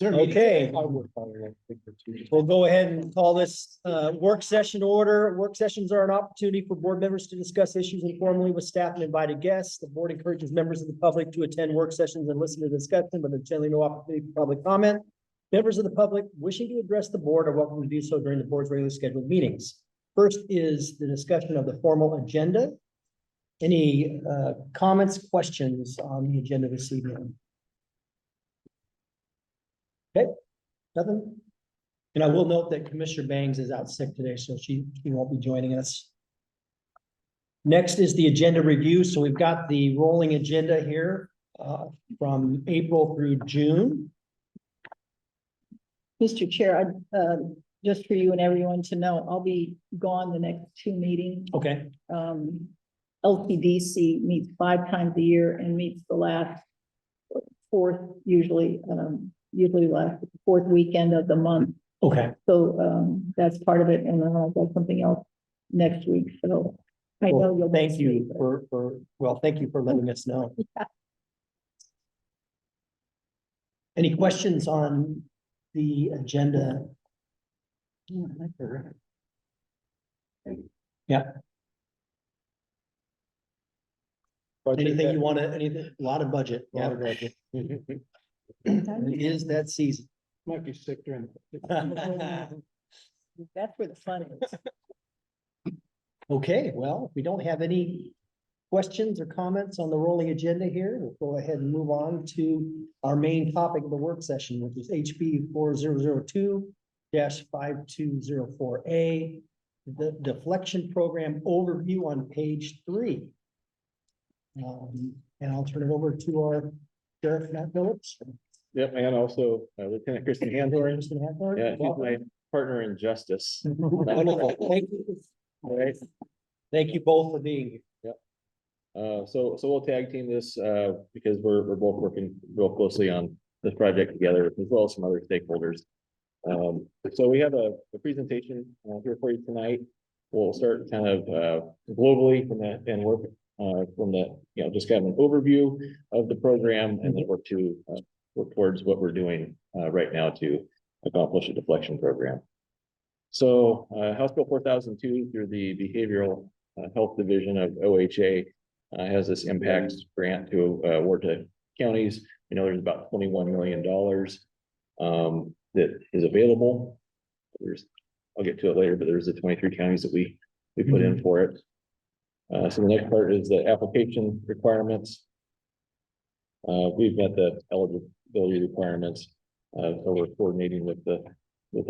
Okay. We'll go ahead and call this work session order. Work sessions are an opportunity for board members to discuss issues informally with staff and invited guests. The board encourages members of the public to attend work sessions and listen to discussion, but there's generally no opportunity for public comment. Members of the public wishing to address the board are welcome to do so during the board's regularly scheduled meetings. First is the discussion of the formal agenda. Any comments, questions on the agenda this evening? Okay, nothing. And I will note that Commissioner Bangs is out sick today, so she won't be joining us. Next is the agenda review. So we've got the rolling agenda here from April through June. Mr. Chair, just for you and everyone to know, I'll be gone the next 2 meetings. Okay, LTDC meets 5 times a year and meets the last 4th, usually last 4th weekend of the month. okay. So that's part of it. And then I've got something else next week. So I know you'll. Thank you thank you for letting us know. Yeah. Any questions on the agenda? Yeah. Anything you want to, anything, a lot of budget. Yeah. It is that season. Might be sick during. That's where the fun is. Okay, well, if we don't have any questions or comments on the rolling agenda here, we'll go ahead and move on to our main topic of the work session, which is HB 4002-5204A, the deflection program overview on page 3. And I'll turn it over to our Sheriff Matt Phillips. Yep, and also Lieutenant Kristen Handler. Yeah, she's my partner in justice. Wonderful. Thank you. All right. Thank you both for being here. So we'll tag team this because we're both working real closely on this project together, as well as some other stakeholders. So we have a presentation here for you tonight. We'll start kind of globally from that and work from the, just kind of an overview of the program, and then work towards what we're doing right now to accomplish a deflection program. So House Bill 4002 through the Behavioral Health Division of OHA has this impact grant to award to counties. There's about $21 million that is available. I'll get to it later, but there's the 23 counties that we put in for it. So the next part is the application requirements. We've met the eligibility requirements. So we're coordinating with the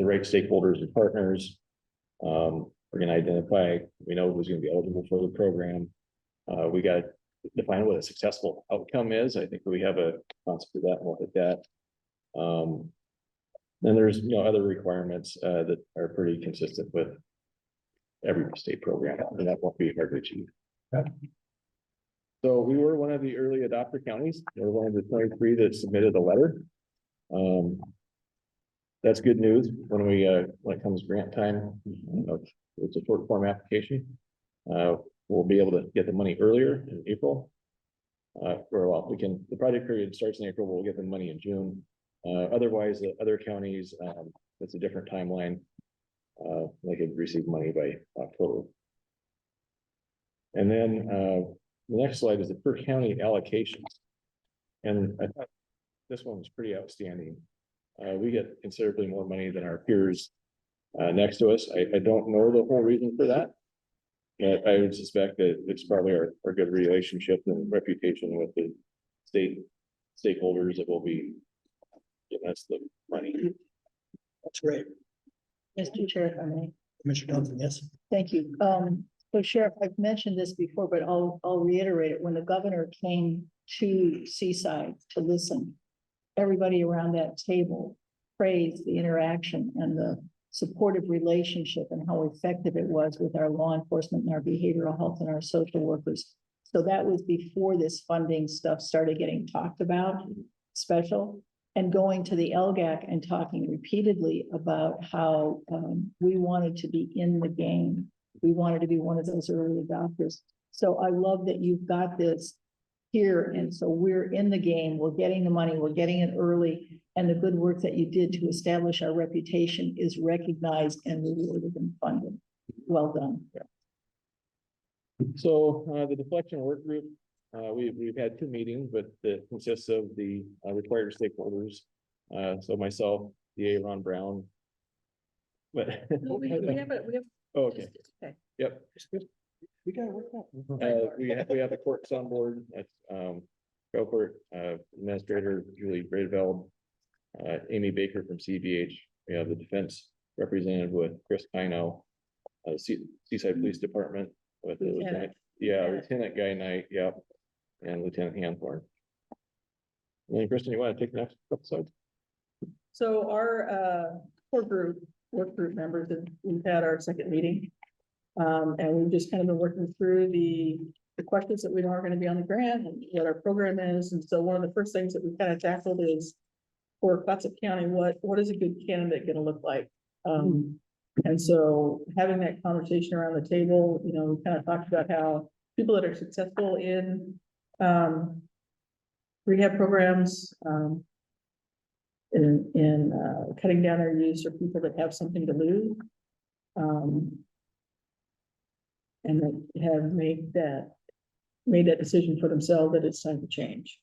right stakeholders and partners. We're going to identify, we know who's going to be eligible for the program. We got to define what a successful outcome is. I think we have a concept of that and look at that. Then there's other requirements that are pretty consistent with every state program, and that won't be hard to achieve. Okay. So we were one of the early adopter counties. We're one of the 23 that submitted a letter. That's good news when it comes grant time. It's a short form application. We'll be able to get the money earlier in April. The project period starts in April. We'll get the money in June. Otherwise, the other counties, it's a different timeline. They could receive money by October. And then the next slide is the per county allocations. And I thought this one was pretty outstanding. We get considerably more money than our peers next to us. I don't know the whole reason for that, but I would suspect that it's probably our good relationship and reputation with the stakeholders that will be giving us the money. That's great. Mr. Chair, if I may. Commissioner Johnson, yes. Thank you. So Sheriff, I've mentioned this before, but I'll reiterate it. When the governor came to Seaside to listen, everybody around that table praised the interaction and the supportive relationship and how effective it was with our law enforcement and our behavioral health and our social workers. So that was before this funding stuff started getting talked about, special. And going to the LGAC and talking repeatedly about how we wanted to be in the game. We wanted to be one of those early adopters. So I love that you've got this here, and so we're in the game, we're getting the money, we're getting it early, and the good work that you did to establish our reputation is recognized and rewarded and funded. Well done. So, the deflection work group, we've had 2 meetings, but that consists of the required stakeholders. So myself, DA Ron Brown. But. We have. Oh, okay, Okay. yep. We gotta work out. We have the courts on board, that's, trial court, administrator Julie Bradeveld, Amy Baker from CBH, we have the defense representative with Chris Kino, Seaside Police Department with the Lieutenant. Lieutenant Guy Knight, yep, and Lieutenant Hanthorn. And then Kristen, you want to take the next couple slides? So our work group members, we've had our second meeting. And we've just kind of been working through the questions that we know are going to be on the grant and what our program is. And so one of the first things that we kind of tackled is for Clatsop County, what is a good candidate going to look like? And so having that conversation around the table, you know, we kind of talked about how people that are successful in rehab programs, in cutting down their use, or people that have something to lose. And that have made that decision for themselves that it's time to change.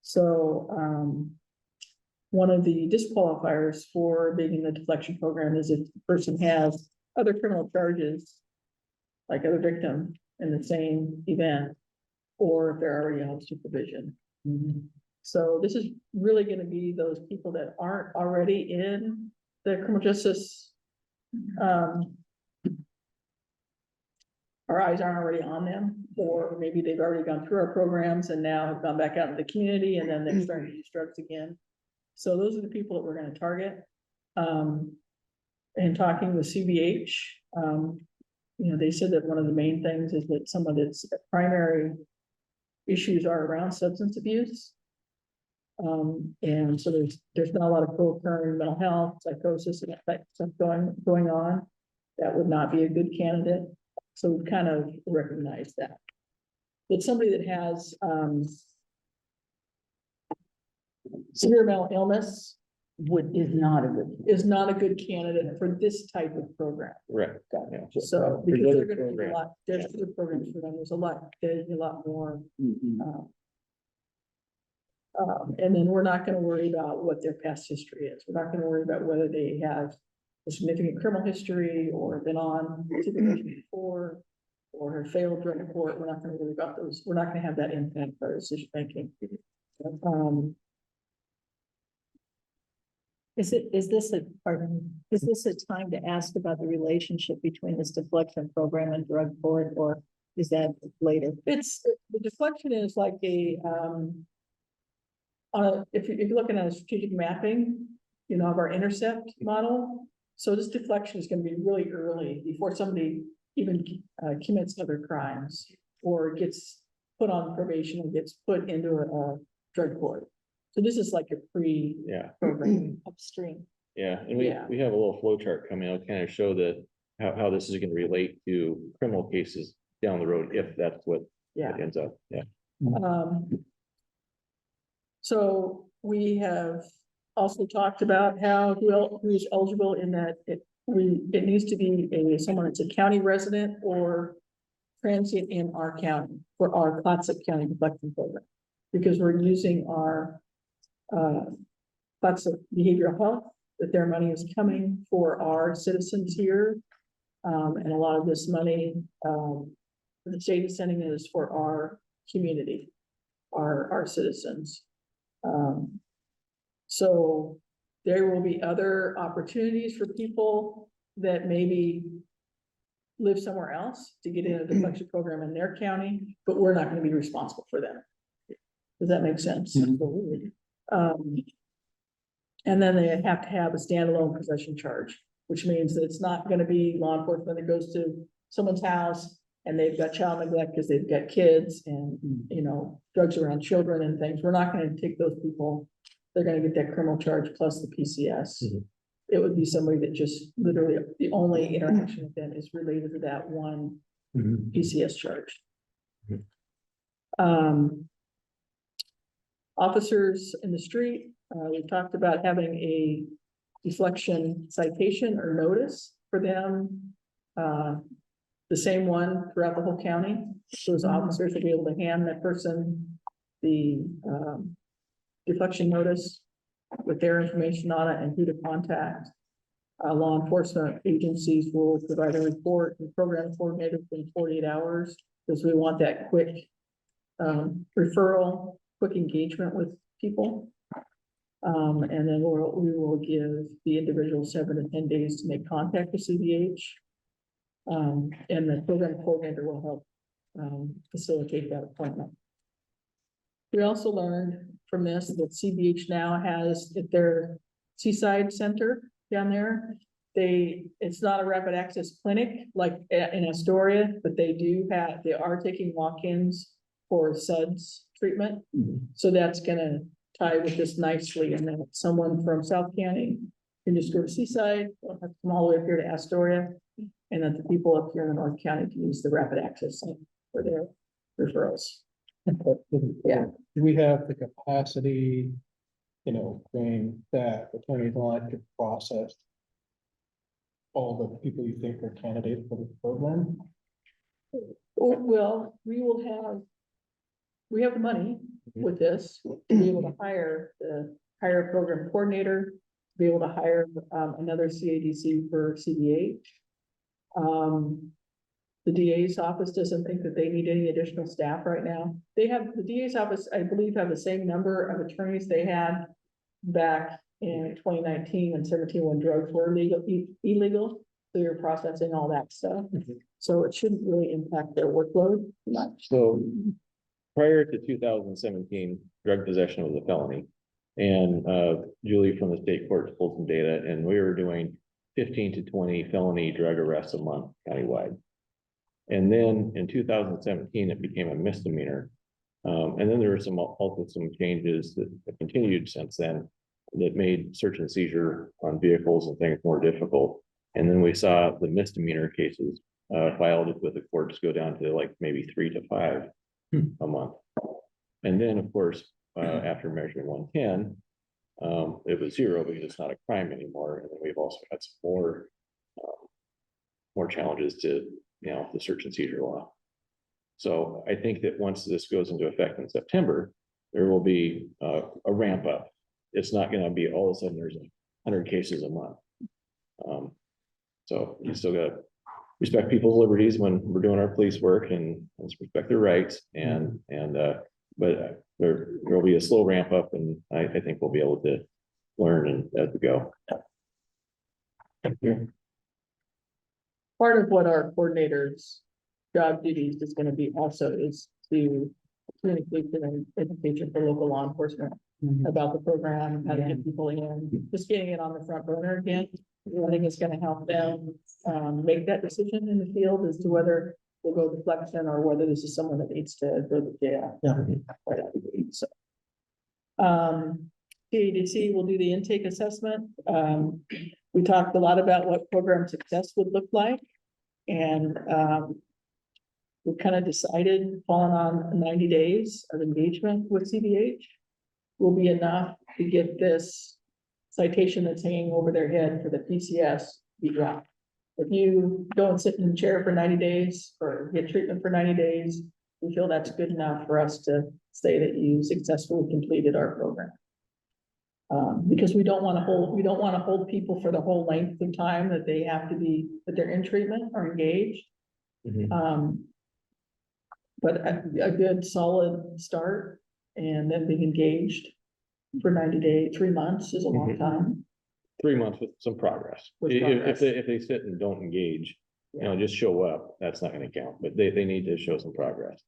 So, one of the disqualifiers for being in the deflection program is if the person has other criminal charges, like other victim in the same event, or if they're already on supervision. So this is really gonna be those people that aren't already in the criminal justice, our eyes aren't already on them, or maybe they've already gone through our programs and now have gone back out in the community and then they're starting to use drugs again. So those are the people that we're gonna target. And talking with CBH, you know, they said that one of the main things is that some of its primary issues are around substance abuse. And so there's not a lot of co-occurring mental health, psychosis, and that stuff going on. That would not be a good candidate. So we've kind of recognized that. But somebody that has severe mental illness is not a good candidate for this type of program. Right. Yeah. Yeah. So For because those they're gonna be a programs. lot, there's other programs for them, there's a lot more. And then we're not gonna worry about what their past history is. We're not gonna worry about whether they have a significant criminal history or been on supervision before, or have failed drug court. We're not gonna worry about those. We're not gonna have that impact our decision making. Is this a time to ask about the relationship between this deflection program and drug court, or is that later? It's, the deflection is like a, if you're looking at a strategic mapping, you know, of our intercept model. So this deflection is gonna be really early before somebody even commits other crimes or gets put on probation and gets put into a drug court. So this is like a pre-program upstream. Yeah, and Yeah. we have a little flow chart coming out, kind of show that how this is gonna relate to criminal cases down the road, if that's what Yeah. it ends up, yeah. So we have also talked about how who's eligible in that it needs to be someone that's a county resident or transient in our county for our Clatsop County deflection program. Because we're using our Clatsop behavioral health, that their money is coming for our citizens here. And a lot of this money, the state is sending is for our community, our citizens. So there will be other opportunities for people that maybe live somewhere else to get in a deflection program in their county, but we're not gonna be responsible for them. Does that make sense? And then they have to have a standalone possession charge, which means that it's not gonna be law enforcement that goes to someone's house and they've got child neglect because they've got kids and, you know, drugs around children and things. We're not gonna take those people. They're gonna get that criminal charge plus the PCS. It would be somebody that just literally, the only interaction with them is related to that one PCS charge. Officers in the street, we talked about having a deflection citation or notice for them. The same one throughout the whole county. Those officers will be able to hand that person the deflection notice with their information on it and who to contact. Law enforcement agencies will provide a report and program coordinator within 48 hours, because we want that quick referral, quick engagement with people. And then we will give the individual 7 to 10 days to make contact with CDH. And the program coordinator will help facilitate that appointment. We also learned from this that CBH now has at their Seaside Center down there. It's not a rapid access clinic like in Astoria, but they are taking walk-ins for SUDS treatment. So that's gonna tie with this nicely, and then someone from South County can just go to Seaside, don't have to come all the way up here to Astoria. And that the people up here in the North County can use the rapid access center for their referrals. Yeah. Do we have the capacity, saying that attorneys want to process all the people you think are candidates for the program? Well, we have the money with this to be able to hire a program coordinator, to be able to hire another CADC for CDH. The DA's office doesn't think that they need any additional staff right now. The DA's office, I believe, have the same number of attorneys they had back in 2019 and 17 when drugs were illegal. So you're processing all that stuff. So it shouldn't really impact their workload much. So prior to 2017, drug possession was a felony. And Julie from the state court pulled some data, and we were doing 15 to 20 felony drug arrests a month countywide. And then in 2017, it became a misdemeanor. And then there were also some changes that have continued since then that made search and seizure on vehicles and things more difficult. And then we saw the misdemeanor cases filed with the courts go down to like maybe 3 to 5 a month. And then, of course, after Measure 110, it was 0 because it's not a crime anymore. And then we've also had some more challenges to, the search and seizure law. So I think that once this goes into effect in September, there will be a ramp up. It's not going to be all of a sudden there's 100 cases a month. So you still got to respect people's liberties when we're doing our police work and respect their rights. But there will be a slow ramp up, and I think we'll be able to learn as we go. Thank you. Part of what our coordinators' job duties is going to be also is to communication and education for local law enforcement about the program, how to get people in, just getting it on the front burner again. I think it's going to help them make that decision in the field as to whether we'll go deflection or whether this is someone that needs to go to jail. Right out of the gate. So, CADC will do the intake assessment. We talked a lot about what program success would look like, and we kind of decided, falling on 90 days of engagement with CDH will be enough to get this citation that's hanging over their head for the PCS be dropped. If you go and sit in the chair for 90 days or get treatment for 90 days, we feel that's good enough for us to say that you successfully completed our program. Because we don't want to hold people for the whole length of time that they have to be, that they're in treatment or engaged. But a good solid start and then being engaged for 90 days, 3 months is a long time. 3 months with some progress. With If progress. they sit and don't engage, just show up, that's not going to count, but they need to show some progress.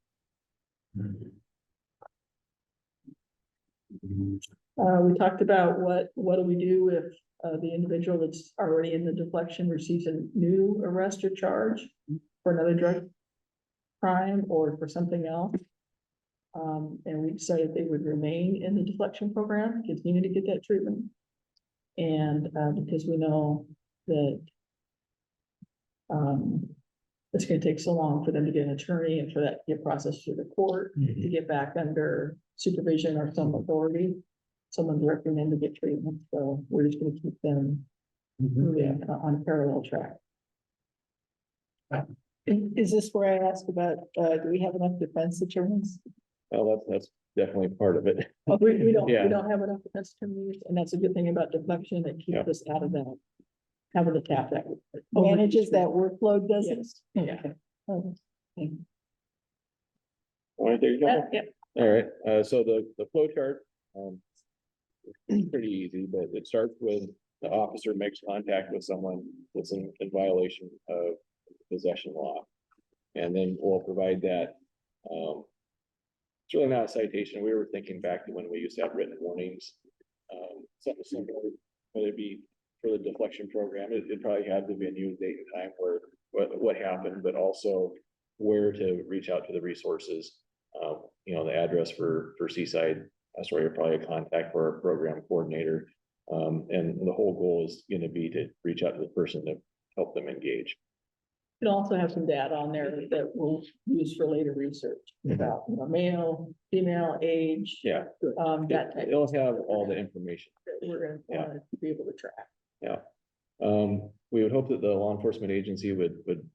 We talked about what do we do if the individual that's already in the deflection receives a new arrest or charge for another drug crime or for something else. And we decided they would remain in the deflection program, continue to get that treatment. And because we know that it's gonna take so long for them to get an attorney and for that to get processed through the court, to get back under supervision or some authority. Someone directing them to get treatment, so we're just gonna keep them moving on a parallel track. Is this where I asked about, do we have enough defense attorneys? Well, that's definitely part of it. We Yeah. don't have enough defense attorneys, and that's a good thing about deflection, that Yeah. keeps us out of that. Having to tap that. Manages that workload, does it? Yes, yeah. Okay. All right, there you go. Yeah, All right, so the flow chart, is pretty easy, but it starts with the officer makes contact with someone that's in violation of possession law. And then we'll provide that, it's really not a citation. We were thinking back to when we used to have written warnings. Something similar, but it'd be for the deflection program. It probably had to be a new date and time where, what happened, but also where to reach out to the resources. The address for Seaside, that's where you're probably a contact for our program coordinator. And the whole goal is gonna be to reach out to the person to help them engage. It'll also have some data on there that we'll use for later research about, male, female, age. Yeah. That type It'll have all the information. that we're gonna Yeah. want to be able to track. We would hope that the law enforcement agency would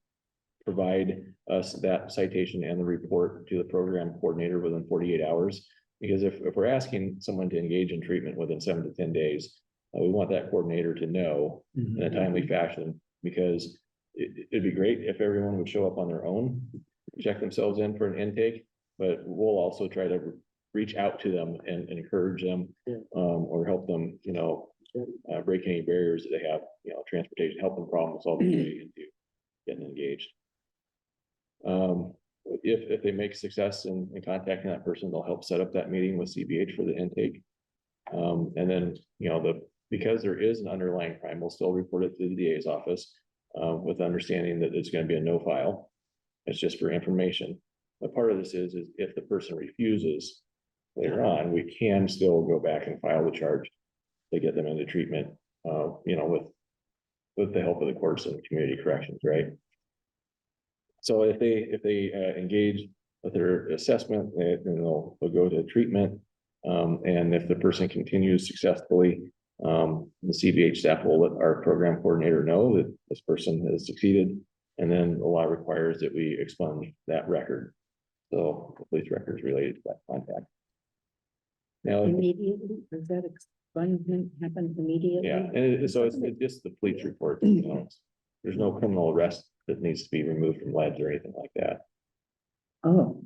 provide us that citation and the report to the program coordinator within 48 hours. Because if we're asking someone to engage in treatment within 7 to 10 days, we want that coordinator to know in a timely fashion, because it'd be great if everyone would show up on their own, check themselves in for an intake, but we'll also try to reach out to them and encourage them, or help them, break any barriers that they have, transportation, help them problem solve their way into getting engaged. If they make success in contacting that person, they'll help set up that meeting with CBH for the intake. And then, because there is an underlying crime, we'll still report it to the DA's office, with the understanding that it's gonna be a no file. It's just for information. But part of this is if the person refuses later on, we can still go back and file the charge to get them into treatment, with the help of the courts and community corrections, right? So if they engage with their assessment, then they'll go to treatment. And if the person continues successfully, the CBH staff will let our program coordinator know that this person has succeeded. And then the law requires that we expunge that record. So the police records related to that contact. Now, Immediately, does that expungement happen immediately? yeah, and so it's just the police report, there's no criminal arrest that needs to be removed from LEDs or anything like that. Oh.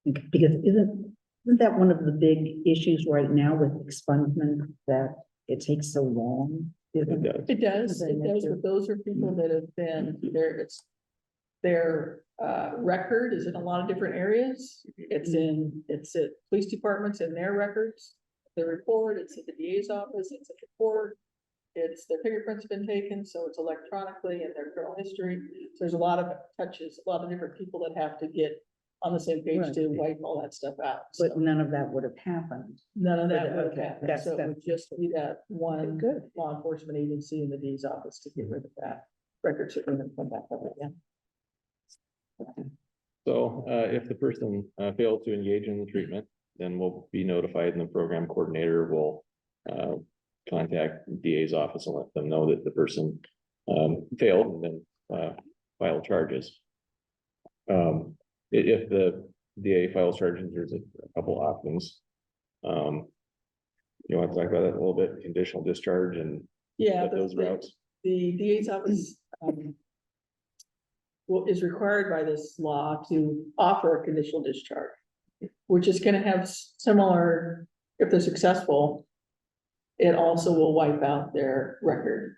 Because isn't that one of the big issues right now with expungement, that it takes so long? It does. It does, Okay, but those are people that have been, their record is in a lot of different areas. It's at police departments in their records, the report, it's at the DA's office, it's at the court. It's their fingerprints have been taken, so it's electronically in their criminal history. So there's a lot of touches, a lot of different people that have to get on the same page to wipe all that stuff out. But So none of that would have happened. none of that but, would have okay, happened, that's- so it would just be that one Good. law enforcement agency in the D's office to get rid of that. Records are gonna come back up again. So if the person fails to engage in the treatment, then we'll be notified and the program coordinator will contact the DA's office and let them know that the person failed, and then file charges. If the DA files charges, there's a couple options. You want to talk about that a little bit, conditional discharge and Yeah, those routes? the DA's office, is required by this law to offer a conditional discharge, which is gonna have similar, if they're successful, it also will wipe out their record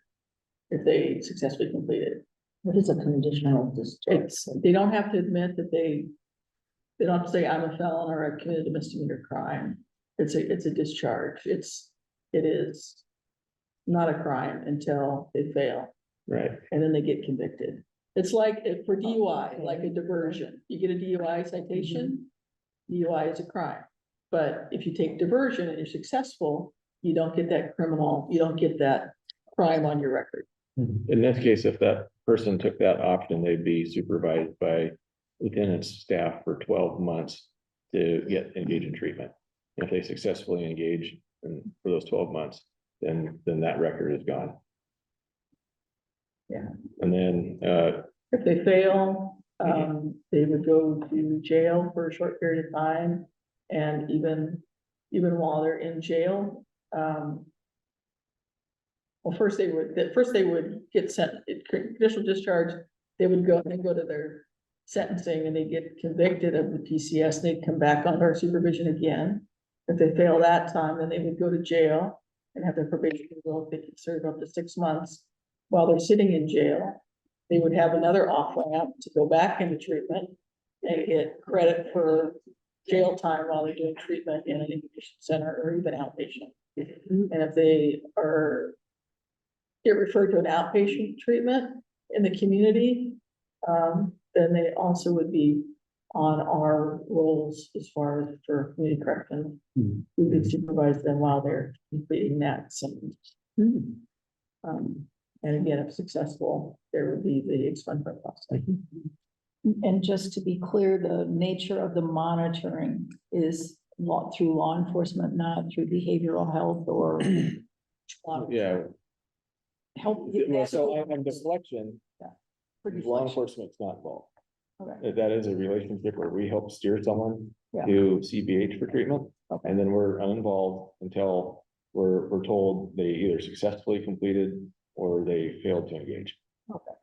if they successfully complete it. What is a conditional discharge? They don't have to admit that they don't have to say, I'm a felon or I committed a misdemeanor crime. It's a discharge. It is not a crime until they fail. Right, And then they get convicted. It's like for DUI, like a diversion. You get a DUI citation, DUI is a crime. But if you take diversion and you're successful, you don't get that crime on your record. In this case, if that person took that option, they'd be supervised by lieutenant's staff for 12 months to get engaged in treatment. If they successfully engage for those 12 months, then that record is gone. Yeah. And then, If they fail, they would go to jail for a short period of time. And even while they're in jail, well, first they would get sent, conditional discharge, they would go to their sentencing and they get convicted of the PCS, and they'd come back under our supervision again. If they fail that time, then they would go to jail and have their probation revoked. They could serve up to 6 months while they're sitting in jail. They would have another off ramp to go back into treatment and get credit for jail time while they're doing treatment in an inpatient center or even outpatient. And if they get referred to an outpatient treatment in the community, then they also would be on our roles as far as for community correction. We would supervise them while they're completing that sentence. And again, if successful, there would be the expungement process. And just to be clear, the nature of the monitoring is through law enforcement, not through behavioral health or. yeah, Help. well, so on deflection, law enforcement's not involved. Okay. That is a relationship where we help steer someone Yeah. to CBH for treatment. Okay. And then we're uninvolved until we're told they either successfully completed or they failed to engage. Okay.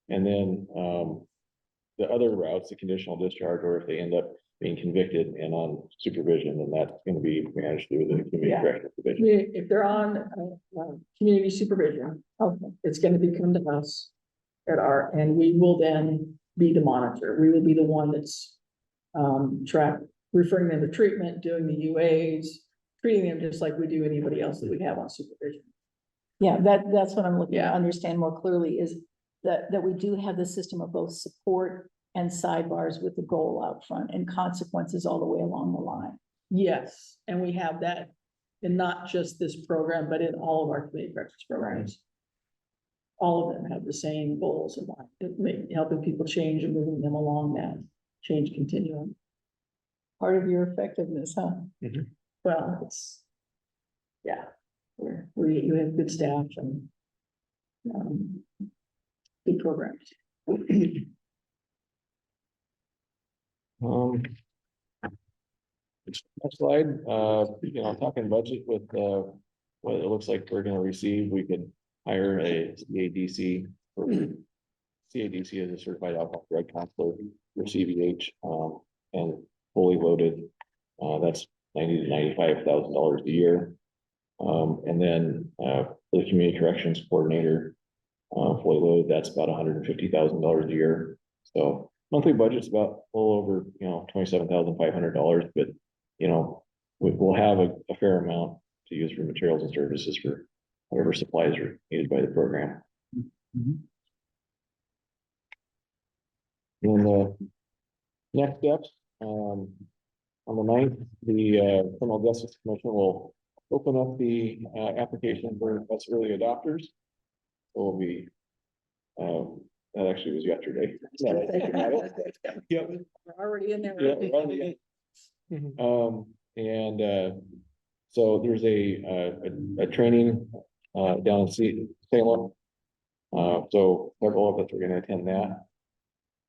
And then, the other routes, the conditional discharge, or if they end up being convicted and on supervision, then that's gonna be managed through the community Yeah. correctional division. If they're on, community supervision, it's gonna be come to us and we will then be the monitor. We will be the one that's referring them to treatment, doing the UAs, treating them just like we do anybody else that we have on supervision. Yeah, that's what I'm looking to Yeah. understand more clearly is that we do have the system of both support and sidebars with the goal out front and consequences all the way along the line. Yes, and we have that in not just this program, but in all of our community corrections programs. All of them have the same goals in mind, helping people change and moving them along that change continuum. Part of your effectiveness, huh? Well, yeah, we have good staff and good programs. Next slide, talking budget with, what it looks like we're gonna receive, we could hire a CADC. CADC is a certified alcohol drug counselor for CVH, and fully loaded, that's $90,000 to $95,000 a year. And then, for the community corrections coordinator, fully loaded, that's about $150,000 a year. So monthly budget's about a little over, $27,500, but, we'll have a fair amount to use for materials and services for whatever supplies are needed by the program. And the next steps, on the 9th, the Criminal Justice Commission will open up the application for us early adopters. So we'll be, that actually was yesterday. Yep. We're already in there. Yeah, we're already in. So there's a training down in Salem. So several of us are gonna attend that.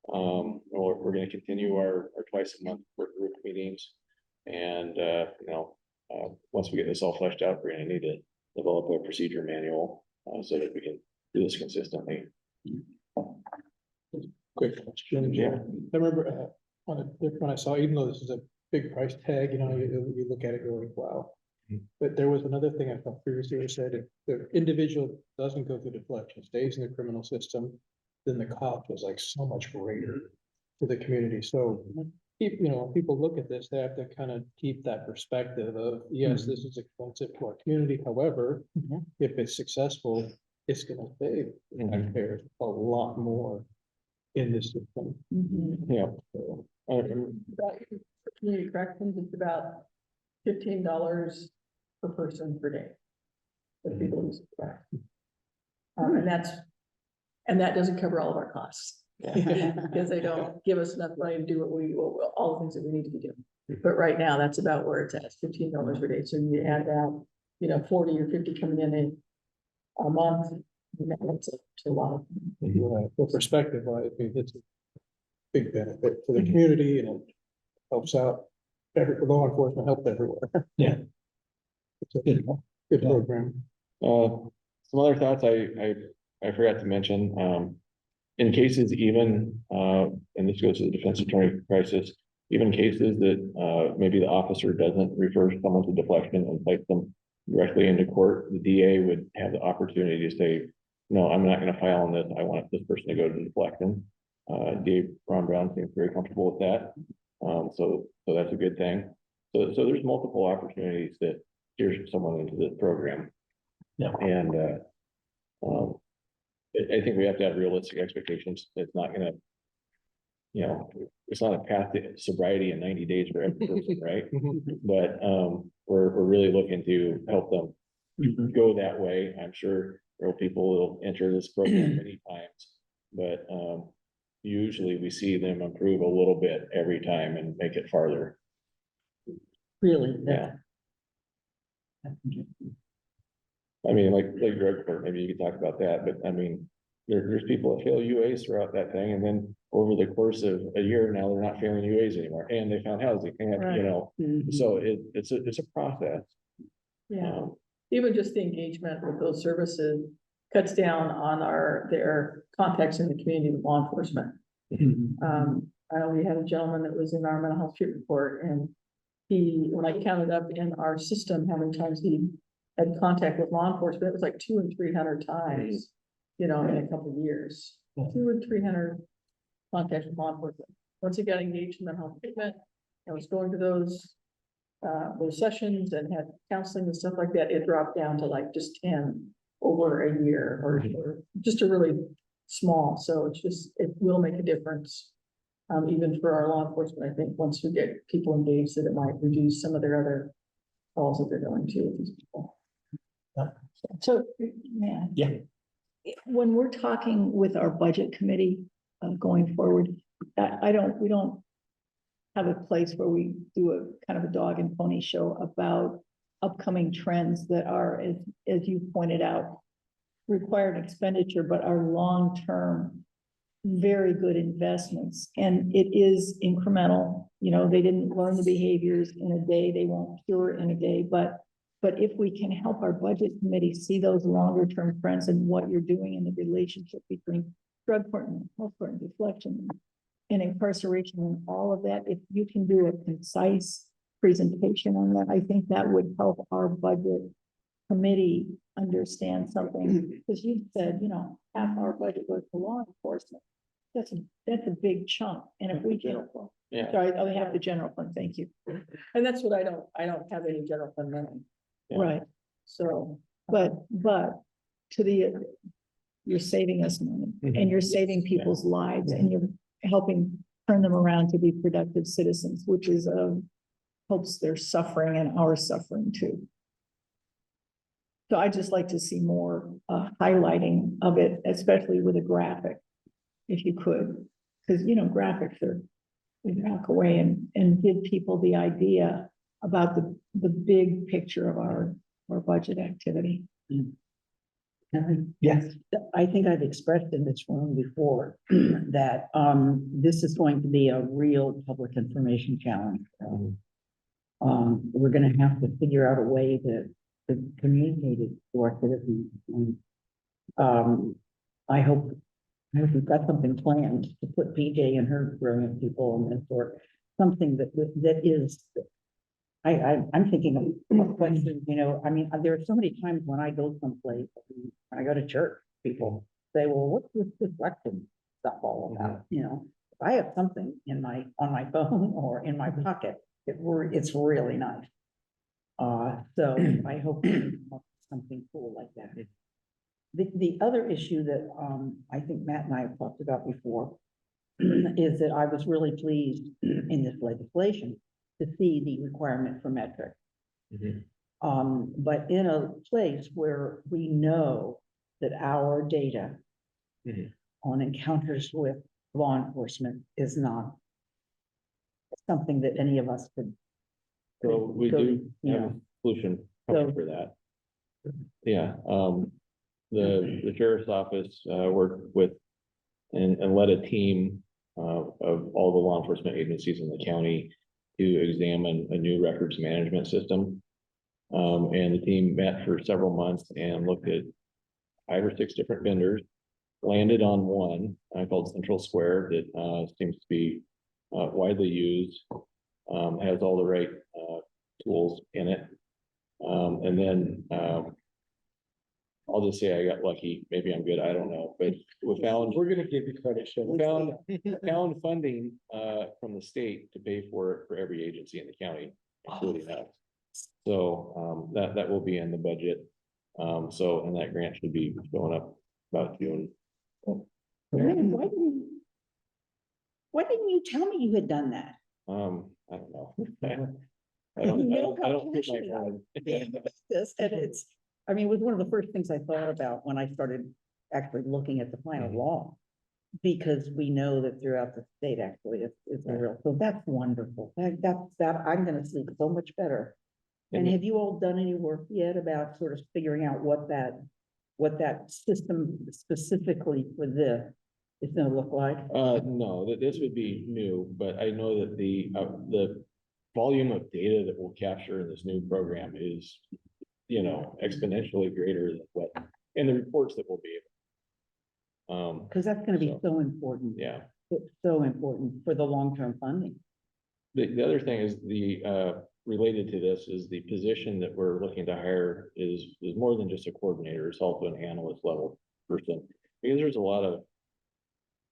We're gonna continue our twice a month work group meetings. And once we get this all fleshed out, we're gonna need to develop a procedure manual so that we can do this consistently. Quick question, yeah. I remember when I saw, even though this is a big price tag, you look at it going, wow. But there was another thing I thought previously said, if the individual doesn't go through deflection, stays in the criminal system, then the cost was like so much greater to the community. So, people look at this, they have to kind of keep that perspective of, yes, this is expensive to our community. However, if it's successful, it's gonna save taxpayers a lot more in this system. Yeah. Community corrections, it's about $15 per person per day. For people who subscribe. And that's And that doesn't cover all of our costs. Because they don't give us enough money to do all the things that we need to be doing. But right now, that's about where it's at, $15 per day. So you add that, 40 or 50 coming in a month, that's a lot of. For perspective, I mean, it's a big benefit to the community and it helps out. Law enforcement helps everywhere. Yeah. It's a good program. Some other thoughts I forgot to mention, in cases even, and this goes to the defense attorney crisis, even cases that, maybe the officer doesn't refer someone to deflection and place them directly into court, the DA would have the opportunity to say, no, I'm not gonna file on this, I want this person to go to deflection. DA Ron Brown seems very comfortable with that, so that's a good thing. So there's multiple opportunities that steer someone into this program. Yeah. And, I think we have to have realistic expectations. It's not gonna, it's not a path to sobriety in 90 days for every person, right? But, we're really looking to help them go that way. I'm sure there are people who'll enter this program many times, but, usually we see them improve a little bit every time and make it farther. Really? Yeah. I mean, like drug court, maybe you could talk about that, but I mean, there's people that fail UAs throughout that thing, and then over the course of a year, now they're not failing UAs anymore, and they found housing, and Mhm. so it's a process. Yeah, even just the engagement with those services cuts down on their contacts in the community with law enforcement. I know we had a gentleman that was in our mental health treatment court, and when I counted up in our system, how many times he had contact with law enforcement, it was like 200 and 300 times, in a couple of years. 200 and 300 contacts with law enforcement. Once he got engaged in mental health treatment, I was going to those sessions and had counseling and stuff like that, it dropped down to like just 10 over a year or just a really small. So it will make a difference. Even for our law enforcement, I think once we get people engaged, that it might reduce some of their other calls that they're going to with these people. So, man. Yeah. When we're talking with our budget committee, going forward, we don't have a place where we do a kind of a dog and pony show about upcoming trends that are, as you pointed out, required expenditure, but are long-term, very good investments. And it is incremental. They didn't learn the behaviors in a day. They won't cure in a day, but if we can help our budget committee see those longer term trends and what you're doing in the relationship between drug court and health court and deflection and incarceration and all of that, if you can do a concise presentation on that, I think that would help our budget committee understand something. Because you said, half our budget goes to law enforcement. That's a big chunk. And if we can, Yeah. sorry, we have the general fund, thank you. And that's what I don't have any general fund money. Yeah. Right, So, but you're saving us money and you're saving people's lives and you're helping turn them around to be productive citizens, which is helps their suffering and our suffering too. So I just like to see more highlighting of it, especially with a graphic, if you could, because graphics are, we walk away and give people the idea about the big picture of our budget activity. Yes. I think I've expressed in this room before that this is going to be a real public information challenge. We're gonna have to figure out a way to communicate it to our citizens. I hope we've got something planned to put PJ and her brilliant people on this, or something that is. I'm thinking of questions, I mean, there are so many times when I go someplace, when I go to church, people say, well, what's this deflection stuff all about? If I have something on my phone or in my pocket, it's really nice. So I hope something cool like that. The other issue that I think Matt and I have talked about before is that I was really pleased in this legislation to see the requirement for metrics. But in a place where we know that our data Mhm. on encounters with law enforcement is not something that any of us could. So we go- do you have know, a solution So- for that. Yeah, the sheriff's office, worked with and led a team, of all the law enforcement agencies in the county to examine a new records management system. And the team met for several months and looked at 5 or 6 different vendors, landed on one, called Central Square that, seems to be, widely used. Has all the right, tools in it. And then, I'll just say I got lucky, maybe I'm good, I don't know, but we found, We're gonna give you credit, Sean. found funding, from the state to pay for it for every agency in the county, including us. So, that will be in the budget. So, and that grant should be going up about June. Man, why didn't you tell me you had done that? I don't know. I You don't, I know don't, I how don't put my passionate I hand. am about this, and it's, I mean, it was one of the first things I thought about when I started actually looking at the final Mhm. law. Because we know that throughout the state, actually, it's a real, so that's wonderful. That, I'm gonna sleep so much better. And And- have you all done any work yet about sort of figuring out what that system specifically for this is gonna look like? No, that this would be new, but I know that the volume of data that we'll capture in this new program is, exponentially greater than what, and the reports that we'll be. Cause that's gonna be So- so important. Yeah. So important for the long-term funding. The other thing is related to this is the position that we're looking to hire is more than just a coordinator, it's also an analyst level person. Because there's a lot of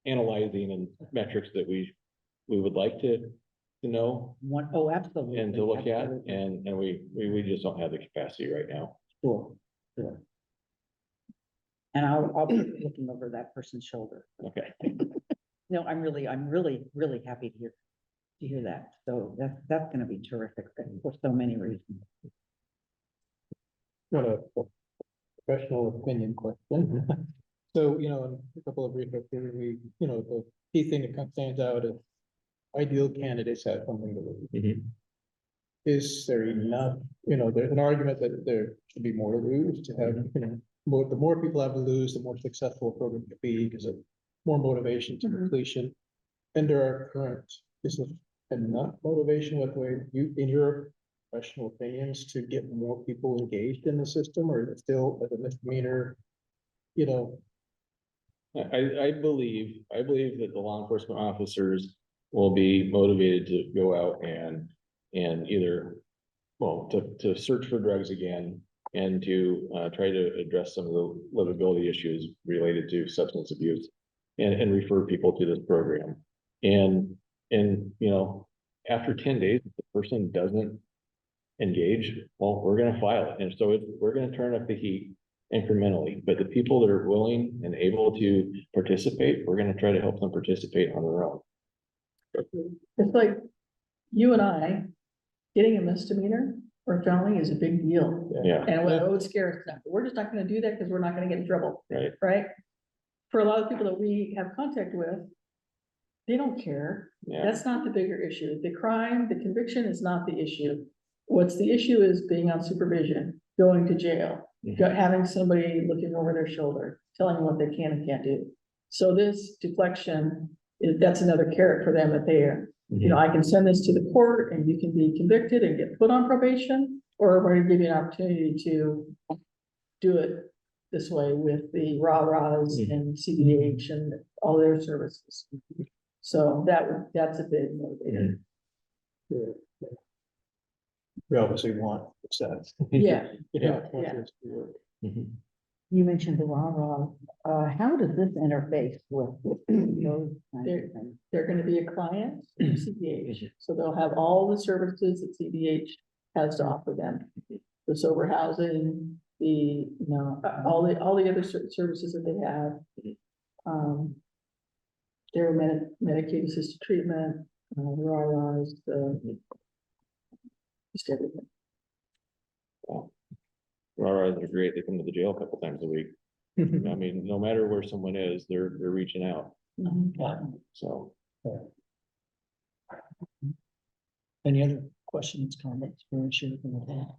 analyzing and metrics that we would like to know Oh, absolutely. and to look at, absolutely. and we just don't have the capacity right now. Sure, sure. And I'll be looking over that person's shoulder. Okay. No, I'm really, really happy to hear that. So that's gonna be terrific for so many reasons. Not a professional opinion question. So, in a couple of research here, the key thing that kind of stands out is ideal candidates have something to lose. Mhm. Is there enough, there's an argument that there should be more to lose to have, the more people have to lose, the more successful a program can be because of more motivation to Mhm. completion. And there are current, is there enough motivation with way you, in your professional opinions, to get more people engaged in the system, or is it still as a misdemeanor? I believe that the law enforcement officers will be motivated to go out and either, well, to search for drugs again and to try to address some of the livability issues related to substance abuse and refer people to this program. And after 10 days, if the person doesn't engage, well, we're gonna file it. And so we're gonna turn up the heat incrementally, but the people that are willing and able to participate, we're gonna try to help them participate on their own. It's like you and I, getting a misdemeanor or felony is a big deal. Yeah, And well, it scares us. We're just not gonna do that because we're not gonna get in trouble, right. right? For a lot of people that we have contact with, they don't care. Yeah, That's not the bigger issue. The crime, the conviction is not the issue. What's the issue is being on supervision, going to jail, having somebody looking over their shoulder, telling them what they can and can't do. So this deflection, that's another carrot for them that they are, I can send this to the court and you can be convicted and get put on probation, or we're gonna give you an opportunity to do it this way with the rah-rahs and CDH and all their services. So that's a big motivator. We obviously want success. Yeah, Yeah. Yeah. Mhm. You mentioned the RAW. How does this interface with those kinds of things? they're gonna be a client of CDH, so they'll have all the services that CDH has to offer them. The sober housing, all the other services that they have. Their Medicaid assisted treatment, RARs, just everything. All right, they're great. They come to the jail a couple times a week. I mean, no matter where someone is, they're reaching out, Yeah. so. Any other questions, comments, for Sheriff and Lieutenant?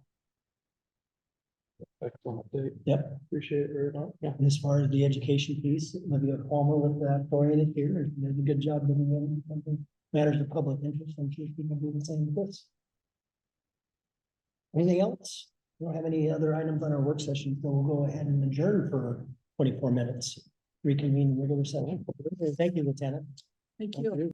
Excellent update. Yep. Appreciate it very much. Yeah, and as far as the education piece, Olivia Palmer with that oriented here, does a good job of doing something matters of public interest. I'm sure she can do the same with this. Anything else? We don't have any other items on our work session, so we'll go ahead and adjourn for 24 minutes. Reconvene the regular session. Thank you, Lieutenant. Thank you.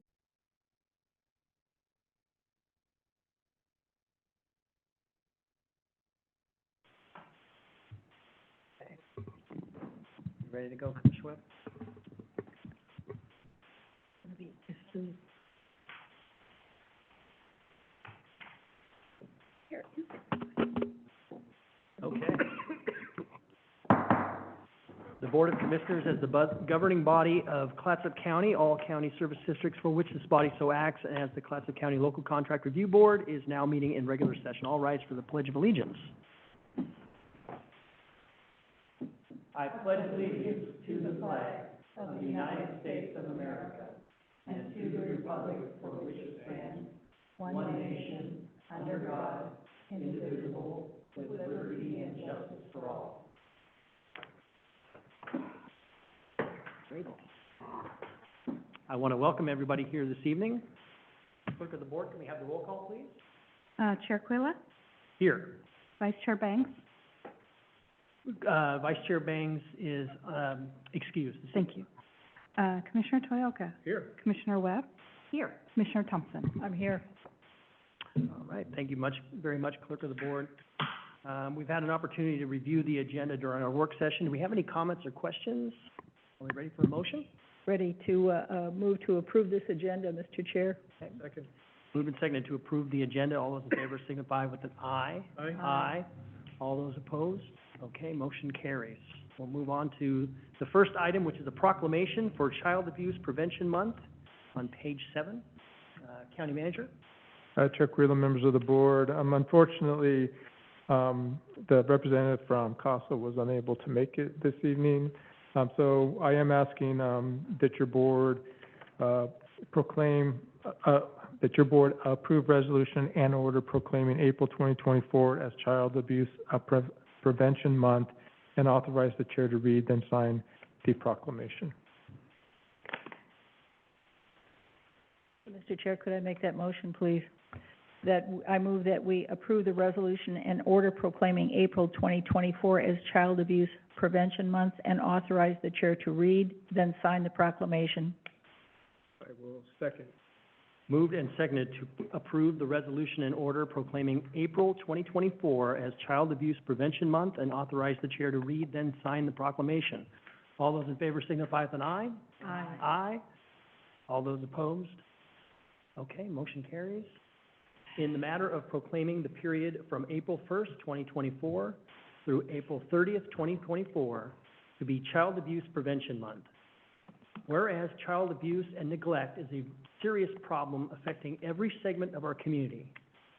Ready to go, Commissioner Webb? Okay. The Board of Commissioners, as the governing body of Clatsop County, all county service districts for which this body so acts, and as the Clatsop County Local Contract Review Board, is now meeting in regular session. All rise for the Pledge of Allegiance. I pledge allegiance to the flag of the United States of America and to the republic for which it stands, one nation, under God, indivisible, with liberty and justice for all. I want to welcome everybody here this evening. Clerk of the board, can we have the roll call, please? Chair Quilla, Here. Vice Chair Banks. Vice Chair Bangs is excused. Thank you. Commissioner Toyoka, Here. Commissioner Webb. Here. Commissioner Thompson. I'm here. All right, thank you very much, Clerk of the Board. We've had an opportunity to review the agenda during our work session. Do we have any comments or questions? Are we ready for a motion? Ready to, move to approve this agenda, Mr. Chair? Second. Moved and seconded to approve the agenda. All those in favor signify with an aye. Aye. Aye. All those opposed? Okay, motion carries. We'll move on to the first item, which is a proclamation for Child Abuse Prevention Month on page 7. County Manager? Chair Quilla, members of the board. Unfortunately, the representative from CASA was unable to make it this evening. So I am asking that your board approve resolution and order proclaiming April 2024 as Child Abuse Prevention Month and authorize the chair to read then sign the proclamation. Mr. Chair, could I make that motion, please? That I move that we approve the resolution and order proclaiming April 2024 as Child Abuse Prevention Month and authorize the chair to read, then sign the proclamation. I will second. Moved and seconded to approve the resolution and order proclaiming April 2024 as Child Abuse Prevention Month and authorize the chair to read, then sign the proclamation. All those in favor signify with an aye. Aye. Aye. All those opposed? Okay, motion carries. In the matter of proclaiming the period from April 1st, 2024 through April 30th, 2024 to be Child Abuse Prevention Month. Whereas child abuse and neglect is a serious problem affecting every segment of our community,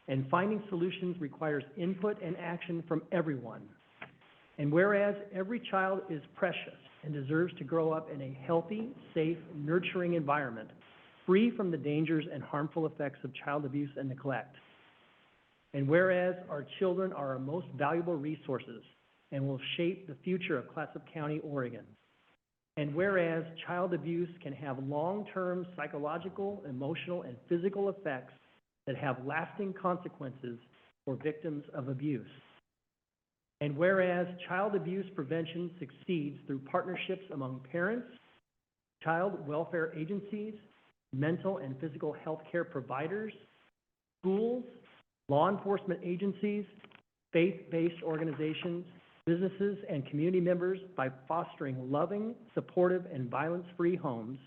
and finding solutions requires input and action from everyone. And whereas every child is precious and deserves to grow up in a healthy, safe, nurturing environment, free from the dangers and harmful effects of child abuse and neglect. And whereas our children are our most valuable resources and will shape the future of Clatsop County, Oregon. And whereas child abuse can have long-term psychological, emotional, and physical effects that have lasting consequences for victims of abuse. And whereas child abuse prevention succeeds through partnerships among parents, child welfare agencies, mental and physical health care providers, schools, law enforcement agencies, faith-based organizations, businesses, and community members by fostering loving, supportive, and violence-free homes.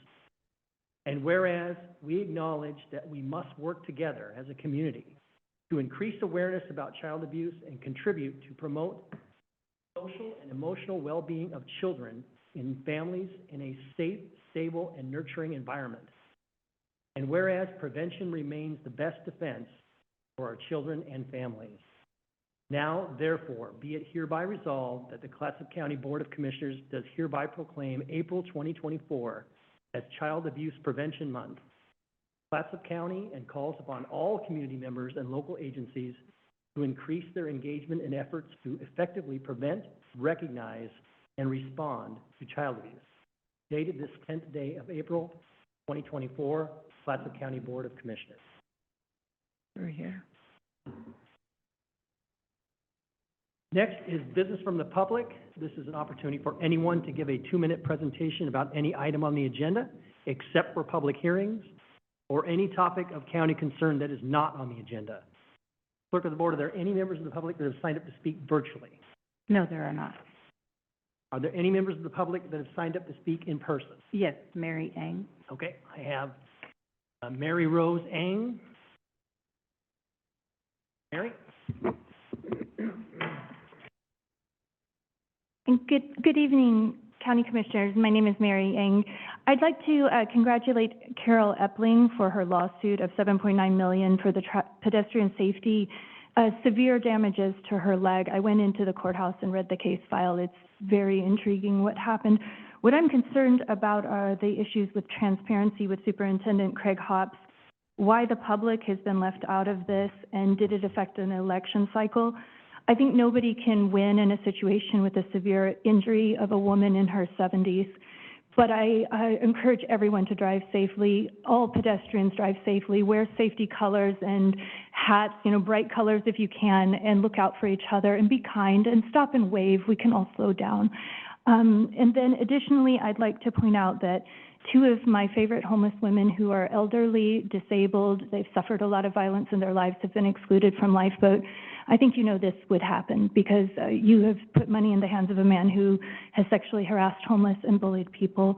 And whereas we acknowledge that we must work together as a community to increase awareness about child abuse and contribute to promote social and emotional well-being of children in families in a safe, stable, and nurturing environment. And whereas prevention remains the best defense for our children and families. Now, therefore, be it hereby resolved that the Clatsop County Board of Commissioners does hereby proclaim April 2024 as Child Abuse Prevention Month, Clatsop County, and calls upon all community members and local agencies to increase their engagement and efforts to effectively prevent, recognize, and respond to child abuse. Dated this 10th day of April 2024, Clatsop County Board of Commissioners. We're here. Next is business from the public. This is an opportunity for anyone to give a 2-minute presentation about any item on the agenda, except for public hearings, or any topic of county concern that is not on the agenda. Clerk of the Board, are there any members of the public that have signed up to speak virtually? No, there are not. Are there any members of the public that have signed up to speak in person? Yes, Mary Eng. Okay, I have Mary Rose Eng. Mary? And good evening, County Commissioners. My name is Mary Eng. I'd like to congratulate Carol Epling for her lawsuit of $7.9 million for the pedestrian safety, severe damages to her leg. I went into the courthouse and read the case file. It's very intriguing what happened. What I'm concerned about are the issues with transparency with Superintendent Craig Hops, why the public has been left out of this, and did it affect an election cycle? I think nobody can win in a situation with a severe injury of a woman in her 70s. But I encourage everyone to drive safely. All pedestrians drive safely, wear safety colors and hats, bright colors if you can, and look out for each other and be kind and stop and wave. We can all slow down. And then additionally, I'd like to point out that 2 of my favorite homeless women who are elderly, disabled, they've suffered a lot of violence in their lives, have been excluded from Lifeboat. I think you know this would happen because you have put money in the hands of a man who has sexually harassed homeless and bullied people.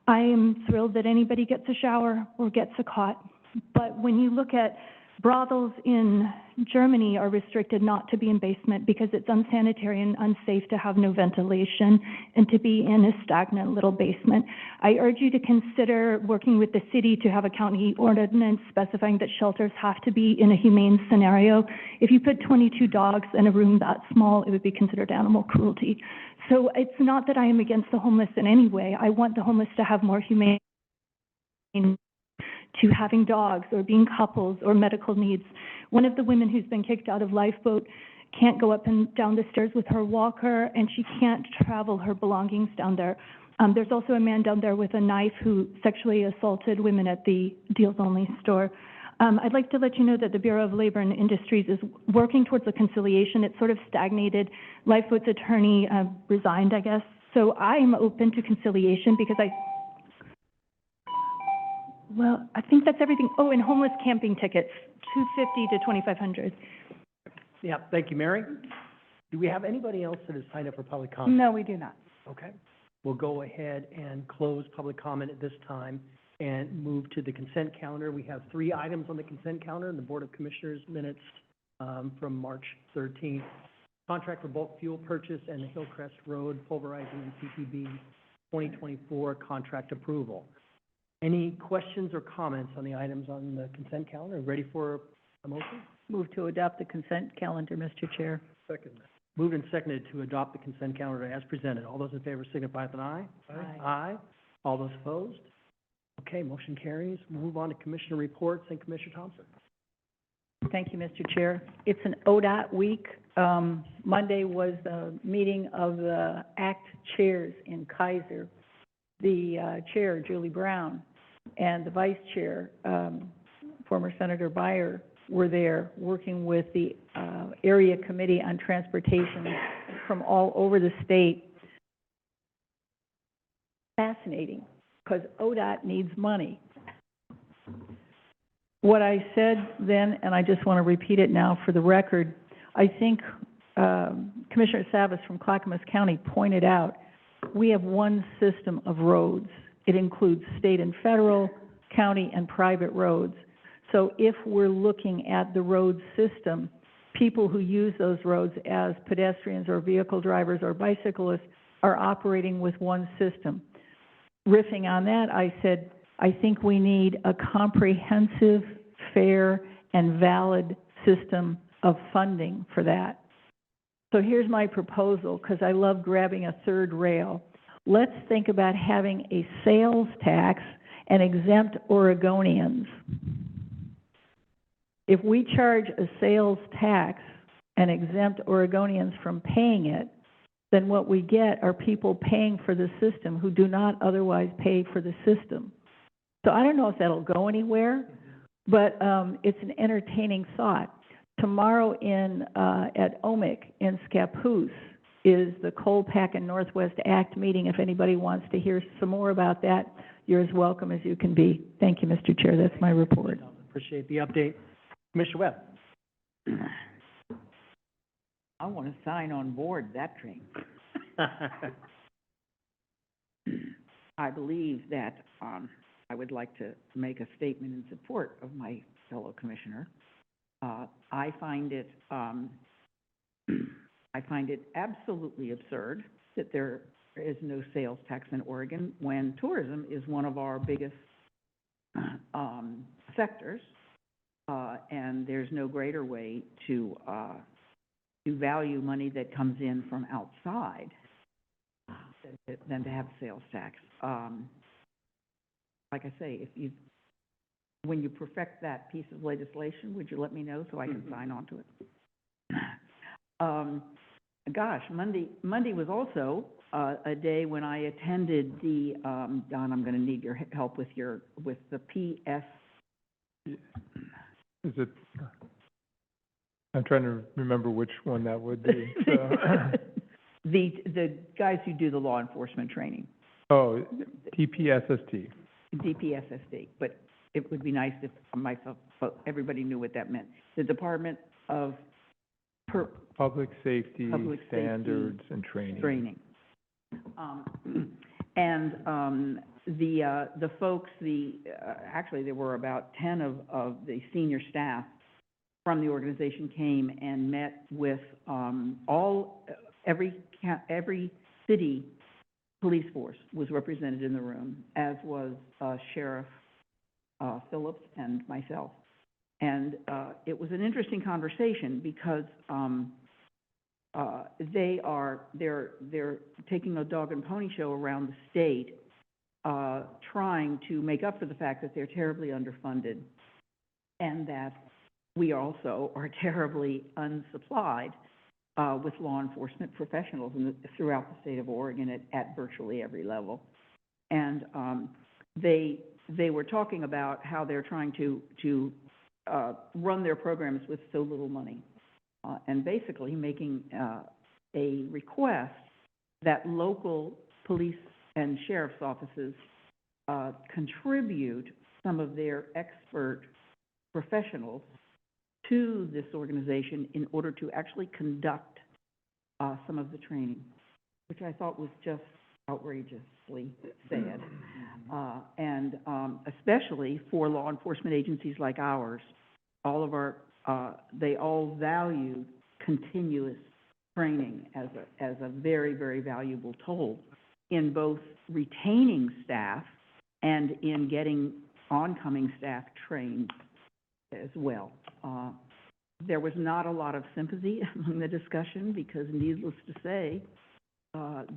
I am thrilled that anybody gets a shower or gets a cot. But when you look at brothels in Germany are restricted not to be in basement because it's unsanitary and unsafe to have no ventilation and to be in a stagnant little basement. I urge you to consider working with the city to have a county ordinance specifying that shelters have to be in a humane scenario. If you put 22 dogs in a room that small, it would be considered animal cruelty. So it's not that I am against the homeless in any way. I want the homeless to have more humane to having dogs or being couples or medical needs. One of the women who's been kicked out of Lifeboat can't go up and down the stairs with her walker, and she can't travel her belongings down there. There's also a man down there with a knife who sexually assaulted women at the Deals Only store. I'd like to let you know that the Bureau of Labor and Industries is working towards a conciliation. It's sort of stagnated. Lifeboat's attorney resigned, I guess. So I'm open to conciliation because well, I think that's everything. Oh, and homeless camping tickets, $250 to $2,500. Yeah, thank you, Mary. Do we have anybody else that has signed up for public comment? No, we do not. Okay. We'll go ahead and close public comment at this time and move to the consent calendar. We have 3 items on the consent calendar in the Board of Commissioners minutes from March 13th. Contract for bulk fuel purchase and the Hillcrest Road pulverizing and CTB 2024 contract approval. Any questions or comments on the items on the consent calendar? Ready for a motion? Move to adopt the consent calendar, Mr. Chair. Second. Moved and seconded to adopt the consent calendar as presented. All those in favor signify with an aye. Aye. Aye. All those opposed? Okay, motion carries. Move on to Commissioner reports and Commissioner Thompson. Thank you, Mr. Chair. It's an ODOT week. Monday was the meeting of the ACT chairs in Kaiser. The chair, Julie Brown, and the vice chair, former Senator Byer, were there working with the area committee on transportation from all over the state. Fascinating, because ODOT needs money. What I said then, and I just want to repeat it now for the record, I think Commissioner Savas from Clackamas County pointed out, we have one system of roads. It includes state and federal, county, and private roads. So if we're looking at the road system, people who use those roads as pedestrians or vehicle drivers or bicyclists are operating with one system. Riffing on that, I said, I think we need a comprehensive, fair, and valid system of funding for that. So here's my proposal, because I love grabbing a third rail. Let's think about having a sales tax and exempt Oregonians. If we charge a sales tax and exempt Oregonians from paying it, then what we get are people paying for the system who do not otherwise pay for the system. So I don't know if that'll go anywhere, but it's an entertaining thought. Tomorrow at OMIC in Scappoose is the Coal Pack and Northwest Act meeting. If anybody wants to hear some more about that, you're as welcome as you can be. Thank you, Mr. Chair. That's my report. Appreciate the update. Commissioner Webb? I want to sign on board that train. I believe that, I would like to make a statement in support of my fellow commissioner. I find it absolutely absurd that there is no sales tax in Oregon when tourism is one of our biggest, sectors. And there's no greater way to value money that comes in from outside than to have a sales tax. Like I say, when you perfect that piece of legislation, would you let me know so I can sign on to it? Gosh, Monday was also a day when I attended the, Don, I'm going to need your help with the PS. Is it, I'm trying to remember which one that would be, so. The guys who do the law enforcement training, Oh, TPSST. DPSSD, but it would be nice if everybody knew what that meant. The Department of Public Safety Public Safety Standards and Training. The folks, actually there were about 10 of the senior staff from the organization came and met with every city police force was represented in the room, as was Sheriff Phillips and myself. And it was an interesting conversation because they're taking a dog and pony show around the state, trying to make up for the fact that they're terribly underfunded and that we also are terribly unsupplied with law enforcement professionals throughout the state of Oregon at virtually every level. And they were talking about how they're trying to run their programs with so little money, and basically making a request that local police and sheriff's offices contribute some of their expert professionals to this organization in order to actually conduct some of the training, which I thought was just outrageously sad. And especially for law enforcement agencies like ours, they all value continuous training as a very, very valuable tool in both retaining staff and in getting oncoming staff trained as well. There was not a lot of sympathy among the discussion because, needless to say,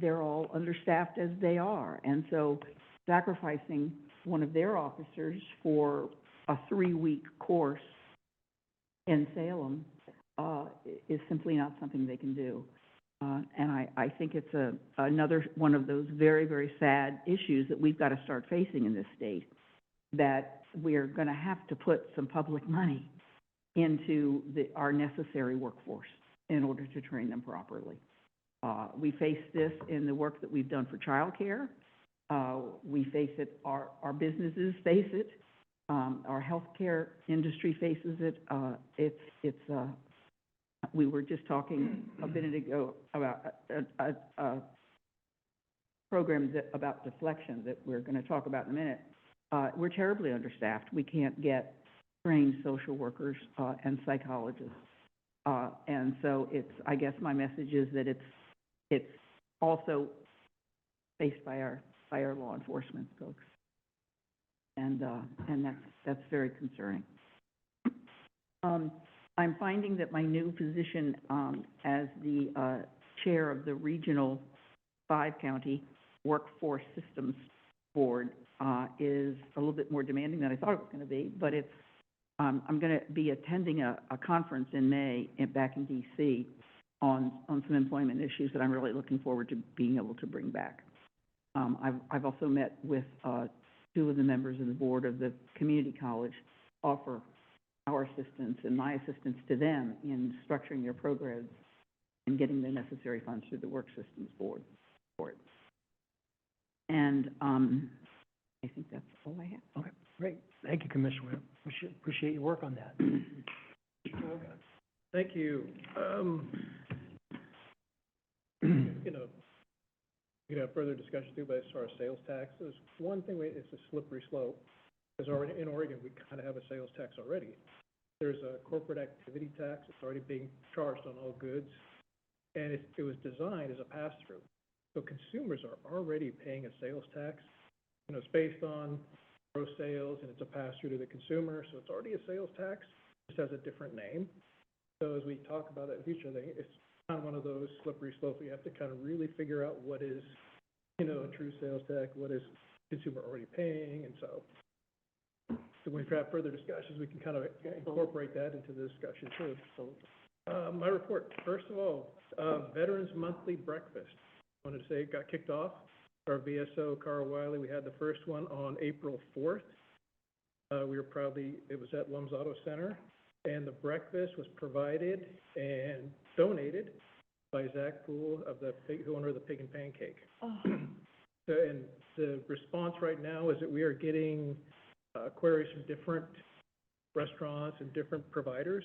they're all understaffed as they are. And so sacrificing one of their officers for a 3-week course in Salem is simply not something they can do. And I think it's another one of those very, very sad issues that we've got to start facing in this state, that we're going to have to put some public money into our necessary workforce in order to train them properly. We face this in the work that we've done for childcare. We face it, our businesses face it, our healthcare industry faces it. We were just talking a minute ago about a program about deflection that we're going to talk about in a minute. We're terribly understaffed. We can't get trained social workers and psychologists. And so I guess my message is that it's also faced by our law enforcement folks. And that's very concerning. I'm finding that my new position, as the, chair of the Regional 5-County Workforce Systems Board, is a little bit more demanding than I thought it was gonna be, but it's, I'm gonna be attending a conference in May back in DC on some employment issues that I'm really looking forward to being able to bring back. I've also met with, 2 of the members of the board of the community college, offer our assistance and my assistance to them in structuring their programs and getting the necessary funds through the Work Systems Board for it. And, I think that's all I have. Okay, great. Thank you, Commissioner. Appreciate your work on that. Thank you. You know, we could have further discussion too, but as far as sales taxes, one thing, it's a slippery slope. Because already in Oregon, we kind of have a sales tax already. There's a corporate activity tax, it's already being charged on all goods. And it was designed as a pass-through. So consumers are already paying a sales tax. You know, it's based on gross sales and it's a pass-through to the consumer, so it's already a sales tax, just has a different name. So as we talk about that in the future, I think it's kind of one of those slippery slopes. We have to kind of really figure out what is, you know, a true sales tax, what is consumer already paying, and so when we have further discussions, we can kind of incorporate that into the discussion too. My report, first of all, Veterans Monthly Breakfast. I wanted to say it got kicked off. Our VSO, Carl Wiley, we had the first one on April 4th. We were proudly, it was at Lum's Auto Center, and the breakfast was provided and donated by Zach Poole of the owner of the Pig and Pancake. So, and the response right now is that we are getting queries from different restaurants and different providers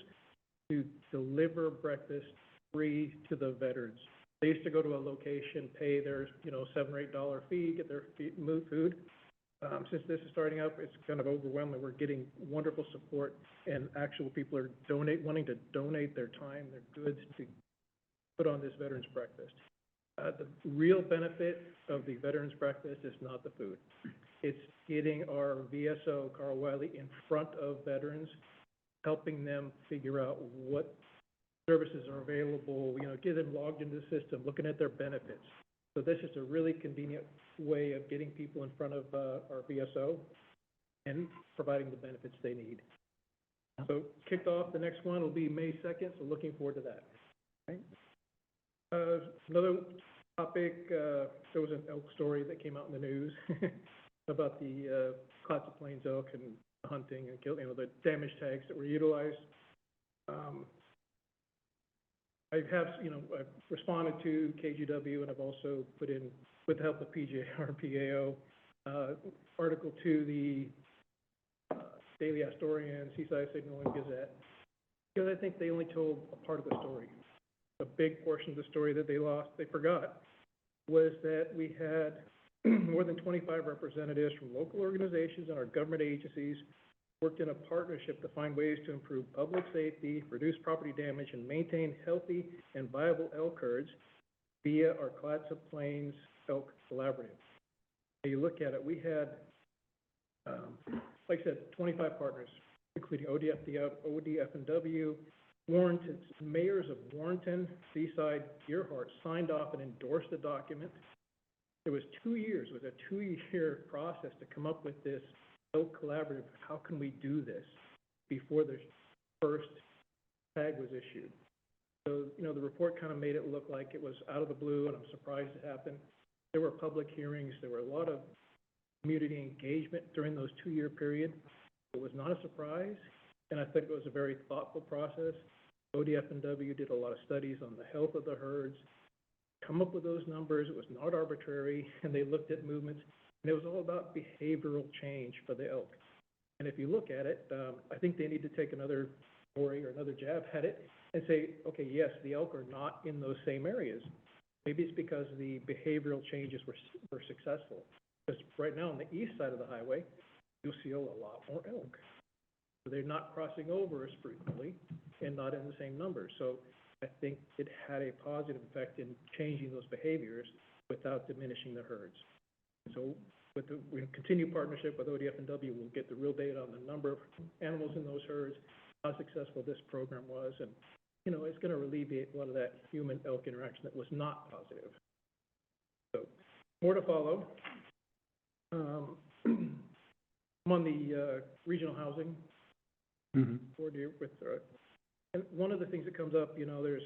to deliver breakfast free to the veterans. They used to go to a location, pay their, you know, $7 or $8 fee, get their food. Since this is starting up, it's kind of overwhelming. We're getting wonderful support, and actual people are wanting to donate their time, their goods to put on this veterans breakfast. The real benefit of the veterans breakfast is not the food. It's getting our VSO, Carl Wiley, in front of veterans, helping them figure out what services are available, you know, get them logged into the system, looking at their benefits. So this is a really convenient way of getting people in front of our VSO and providing the benefits they need. So kicked off, the next one will be May 2nd, so looking forward to that. Right. Another topic, there was an elk story that came out in the news about the Clatsic Plains elk and hunting and killing, you know, the damage tags that were utilized. I have, you know, I've responded to KGW, and I've also put in, with the help of PJRPAO, article to the Daily Astorian, Seaside Signal, and Gazette, because I think they only told a part of the story. A big portion of the story that they forgot, was that we had more than 25 representatives from local organizations and our government agencies worked in a partnership to find ways to improve public safety, reduce property damage, and maintain healthy and viable elk herds via our Clatsic Plains Elk Collaborative. When you look at it, we had, like I said, 25 partners, including ODF&W, Warrenton, mayors of Warrenton, Seaside, Gearhart signed off and endorsed the document. It was 2 years, it was a 2-year process to come up with this elk collaborative. How can we do this before the first tag was issued? So, you know, the report kind of made it look like it was out of the blue, and I'm surprised it happened. There were public hearings, there were a lot of community engagement during those 2-year period. It was not a surprise, and I think it was a very thoughtful process. ODF&W did a lot of studies on the health of the herds, come up with those numbers. It was not arbitrary, and they looked at movements, and it was all about behavioral change for the elk. And if you look at it, I think they need to take another story or another jab at it and say, okay, yes, the elk are not in those same areas. Maybe it's because the behavioral changes were successful. Because right now on the east side of the highway, you'll see a lot more elk. So they're not crossing over as frequently and not in the same numbers. So I think it had a positive effect in changing those behaviors without diminishing the herds. So with the continued partnership with ODF&W, we'll get the real data on the number of animals in those herds how successful this program was, and, you know, it's gonna alleviate a lot of that human-elk interaction that was not positive. So, more to follow. I'm on the regional housing board here with, and one of the things that comes up, you know, there's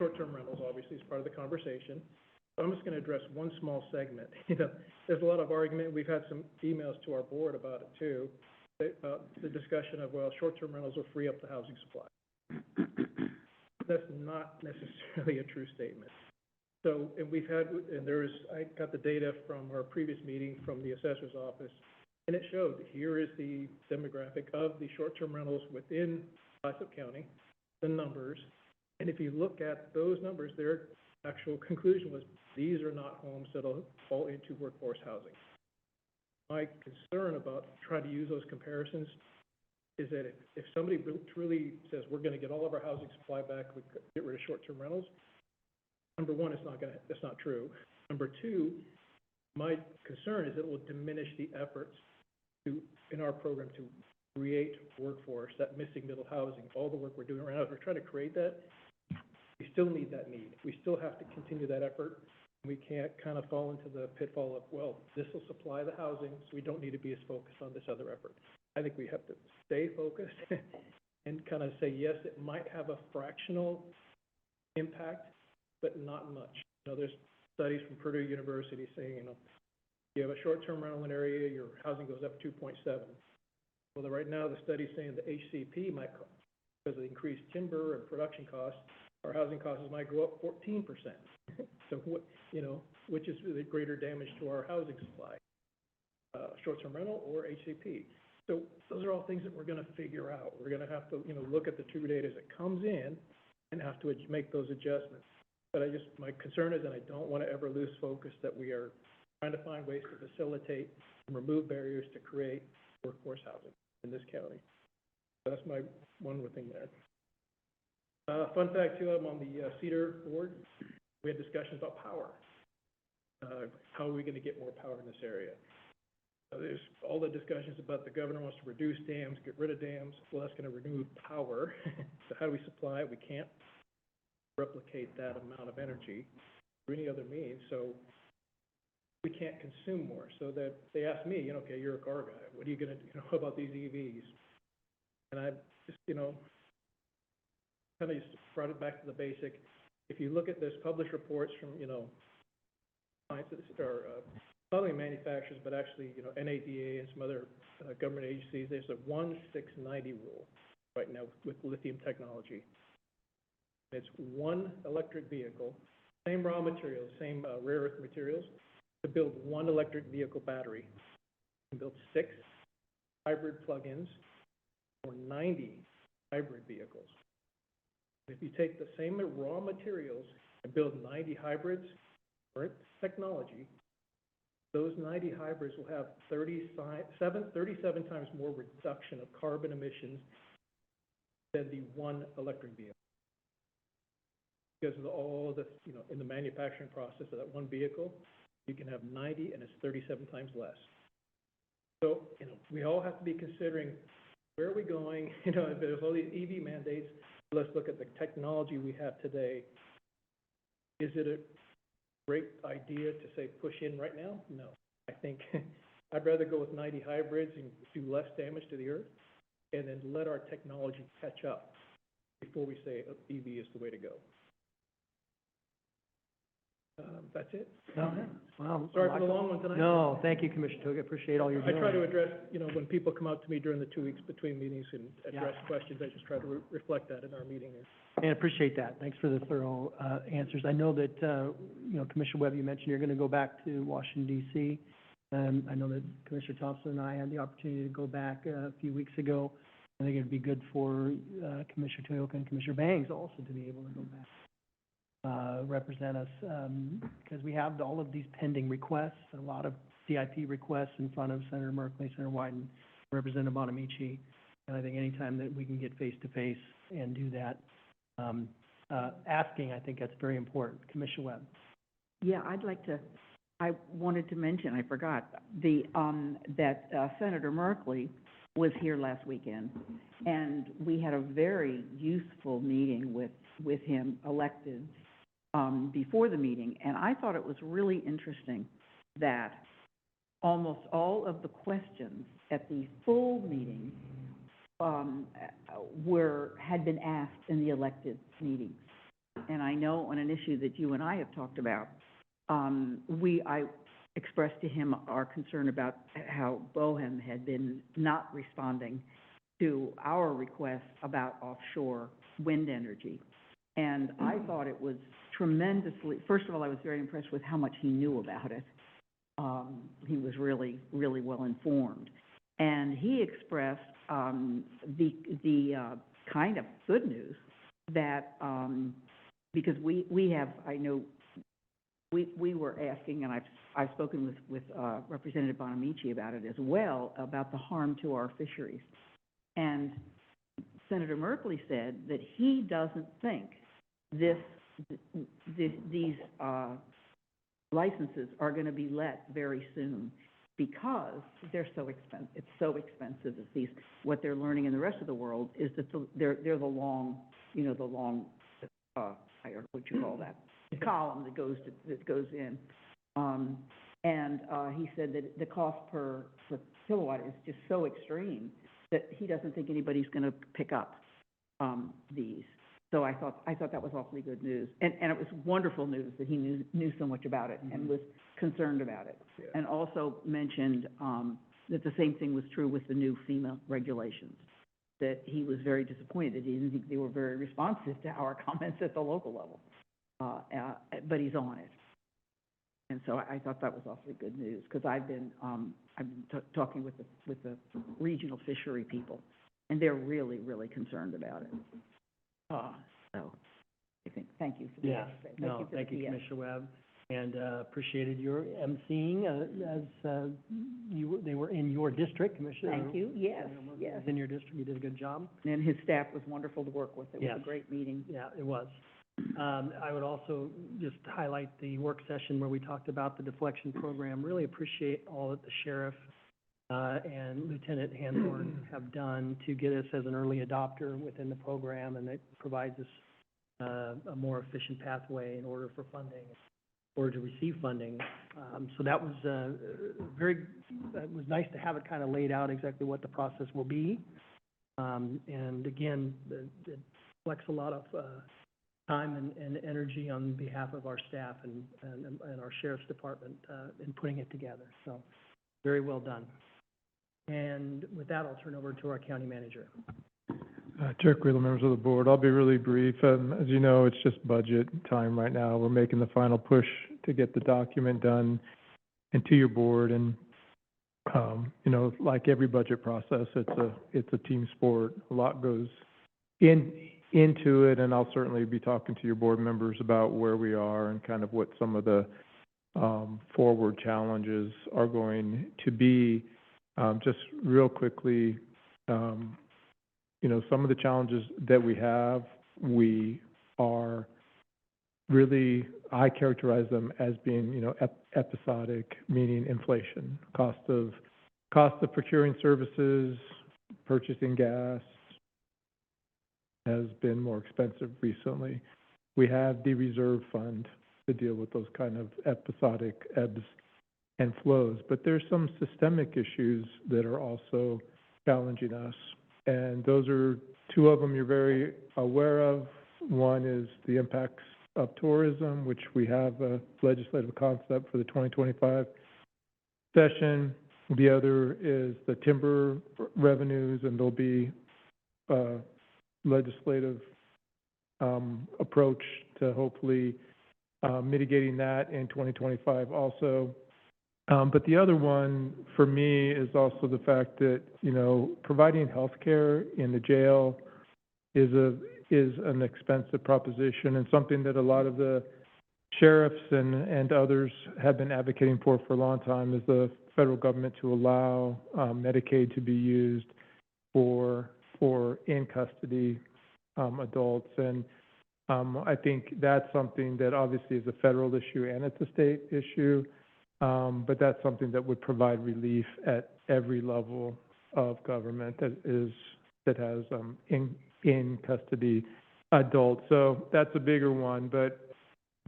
short-term rentals, obviously, is part of the conversation. I'm just gonna address one small segment. You know, there's a lot of argument. We've had some emails to our board about it too. The discussion of, well, short-term rentals will free up the housing supply. That's not necessarily a true statement. So, and we've had, and I got the data from our previous meeting from the assessor's office, and it showed, here is the demographic of the short-term rentals within Clatsop County, the numbers. And if you look at those numbers, their actual conclusion was, these are not homes that'll fall into workforce housing. My concern about trying to use those comparisons is that if somebody truly says, we're gonna get all of our housing supply back, we get rid of short-term rentals, number one, it's not true. Number two, my concern is it will diminish the efforts in our program to create workforce, that missing middle housing, all the work we're doing right now, we're trying to create that. We still need that need. We still have to continue that effort. We can't kind of fall into the pitfall of, well, this will supply the housing, so we don't need to be as focused on this other effort. I think we have to stay focused and kind of say, yes, it might have a fractional impact, but not much. You know, there's studies from Purdue University saying, you know, you have a short-term rental in an area, your housing goes up 2.7. Well, right now, the study's saying the HCP might, because of the increased timber and production costs, our housing costs might go up 14%. So what, you know, which is the greater damage to our housing supply, short-term rental or HCP? So those are all things that we're going to figure out. We're going to have to, you know, look at the true data as it comes in and have to make those adjustments. But my concern is that I don't want to ever lose focus that we are trying to find ways to facilitate and remove barriers to create workforce housing in this county. So that's my one more thing there. Fun fact too, I'm on the Cedar board. We had discussions about power. How are we going to get more power in this area? There's all the discussions about the governor wants to reduce dams, get rid of dams. Well, that's going to remove power. So how do we supply it? We can't replicate that amount of energy through any other means. So we can't consume more. So that they asked me, you know, okay, you're a car guy. What are you going to do? You know, about these EVs? And I just, you know, kind of just brought it back to the basic. If you look at this published reports from, you know, scientists or not only manufacturers, but actually, you know, NADA and some other government agencies, there's a 1-6-90 rule right now with lithium technology. It's one electric vehicle, same raw materials, same rare earth materials, to build one electric vehicle battery. You can build 6 hybrid plug-ins or 90 hybrid vehicles. If you take the same raw materials and build 90 hybrids, current technology, those 90 hybrids will have 37 times more reduction of carbon emissions than the one electric vehicle. Because of all the, you know, in the manufacturing process of that one vehicle, you can have 90 and it's 37 times less. So, you know, we all have to be considering where are we going? You know, if there's all these EV mandates, let's look at the technology we have today. Is it a great idea to say push in right now? No. I think I'd rather go with 90 hybrids and do less damage to the earth and then let our technology catch up before we say EV is the way to go. That's it. No, wow. Sorry for the long one tonight. No, thank you, Commissioner Toga. Appreciate all you're I doing. try to address, you know, when people come out to me during the 2 weeks between meetings and address questions, I just try to reflect that in our meeting here. And appreciate that. Thanks for the thorough answers. I know that, you know, Commissioner Webb, you mentioned you're going to go back to Washington, D.C. I know that Commissioner Thompson and I had the opportunity to go back a few weeks ago. I think it'd be good for Commissioner Toyoka and Commissioner Bangs also to be able to go back, represent us, because we have all of these pending requests, a lot of CIP requests in front of Senator Merkley, Senator Wyden, Representative Bonamici. And I think anytime that we can get face-to-face and do that, asking, I think that's very important. Commissioner Webb. Yeah, I wanted to mention, I forgot, that Senator Merkley was here last weekend, and we had a very useful meeting with him, elected, before the meeting, and I thought it was really interesting that almost all of the questions at the full meeting had been asked in the elected meetings. And I know on an issue that you and I have talked about, I expressed to him our concern about how Bohem had been not responding to our request about offshore wind energy. And I thought it was tremendously, first of all, I was very impressed with how much he knew about it. He was really, really well informed. And he expressed the kind of good news that, because we have, I know, we were asking, and I've spoken with Representative Bonamici about it as well, about the harm to our fisheries. And Senator Merkley said that he doesn't think these licenses are going to be let very soon because they're so expensive. It's so expensive. What they're learning in the rest of the world is that they're the long, what you call that, column that goes in. And he said that the cost per kilowatt is just so extreme that he doesn't think anybody's going to pick up these. So I thought that was awfully good news, and it was wonderful news that he knew so much about it and was concerned about it, and also mentioned that the same thing was true with the new FEMA regulations. That he was very disappointed. He didn't think they were very responsive to our comments at the local level, but he's on it. And so I thought that was awfully good news, because I've been talking with the regional fishery people, and they're really, really concerned about it. So I think, thank you for the Thank you, Commissioner Webb, and appreciated your emceeing as they were in your district, Commissioner. Thank you. Yes, yes. In your district, you did a good job. And his staff was wonderful to work with. It was Yes. a great meeting. Yeah, it was. I would also just highlight the work session where we talked about the deflection program. Really appreciate all that the sheriff and Lieutenant Hanthorn have done to get us as an early adopter within the program, and it provides us a more efficient pathway in order for funding, or to receive funding. So that was it was nice to have it kind of laid out exactly what the process will be. And again, it reflects a lot of time and energy on behalf of our staff and our sheriff's department in putting it together. So very well done. And with that, I'll turn over to our county manager. Chair Creeler, members of the board, I'll be really brief. As you know, it's just budget time right now. We're making the final push to get the document done and to your board. And, like every budget process, it's a team sport. A lot goes into it, and I'll certainly be talking to your board members about where we are and kind of what some of the forward challenges are going to be. Just real quickly, some of the challenges that we are really, I characterize them as being, episodic, meaning inflation, cost of procuring services, purchasing gas has been more expensive recently. We have the reserve fund to deal with those kind of episodic ebbs and flows, but there's some systemic issues that are also challenging us. And those are two of them you're very aware of. One is the impacts of tourism, which we have a legislative concept for the 2025 session. The other is the timber revenues, and there'll be a legislative approach to hopefully mitigating that in 2025 also. But the other one for me is also the fact that, providing healthcare in the jail is an expensive proposition, and something that a lot of the sheriffs and others have been advocating for a long time, is the federal government to allow Medicaid to be used for in custody adults. And I think that's something that obviously is a federal issue and it's a state issue. But that's something that would provide relief at every level of government that has, in custody adults. So that's a bigger one, but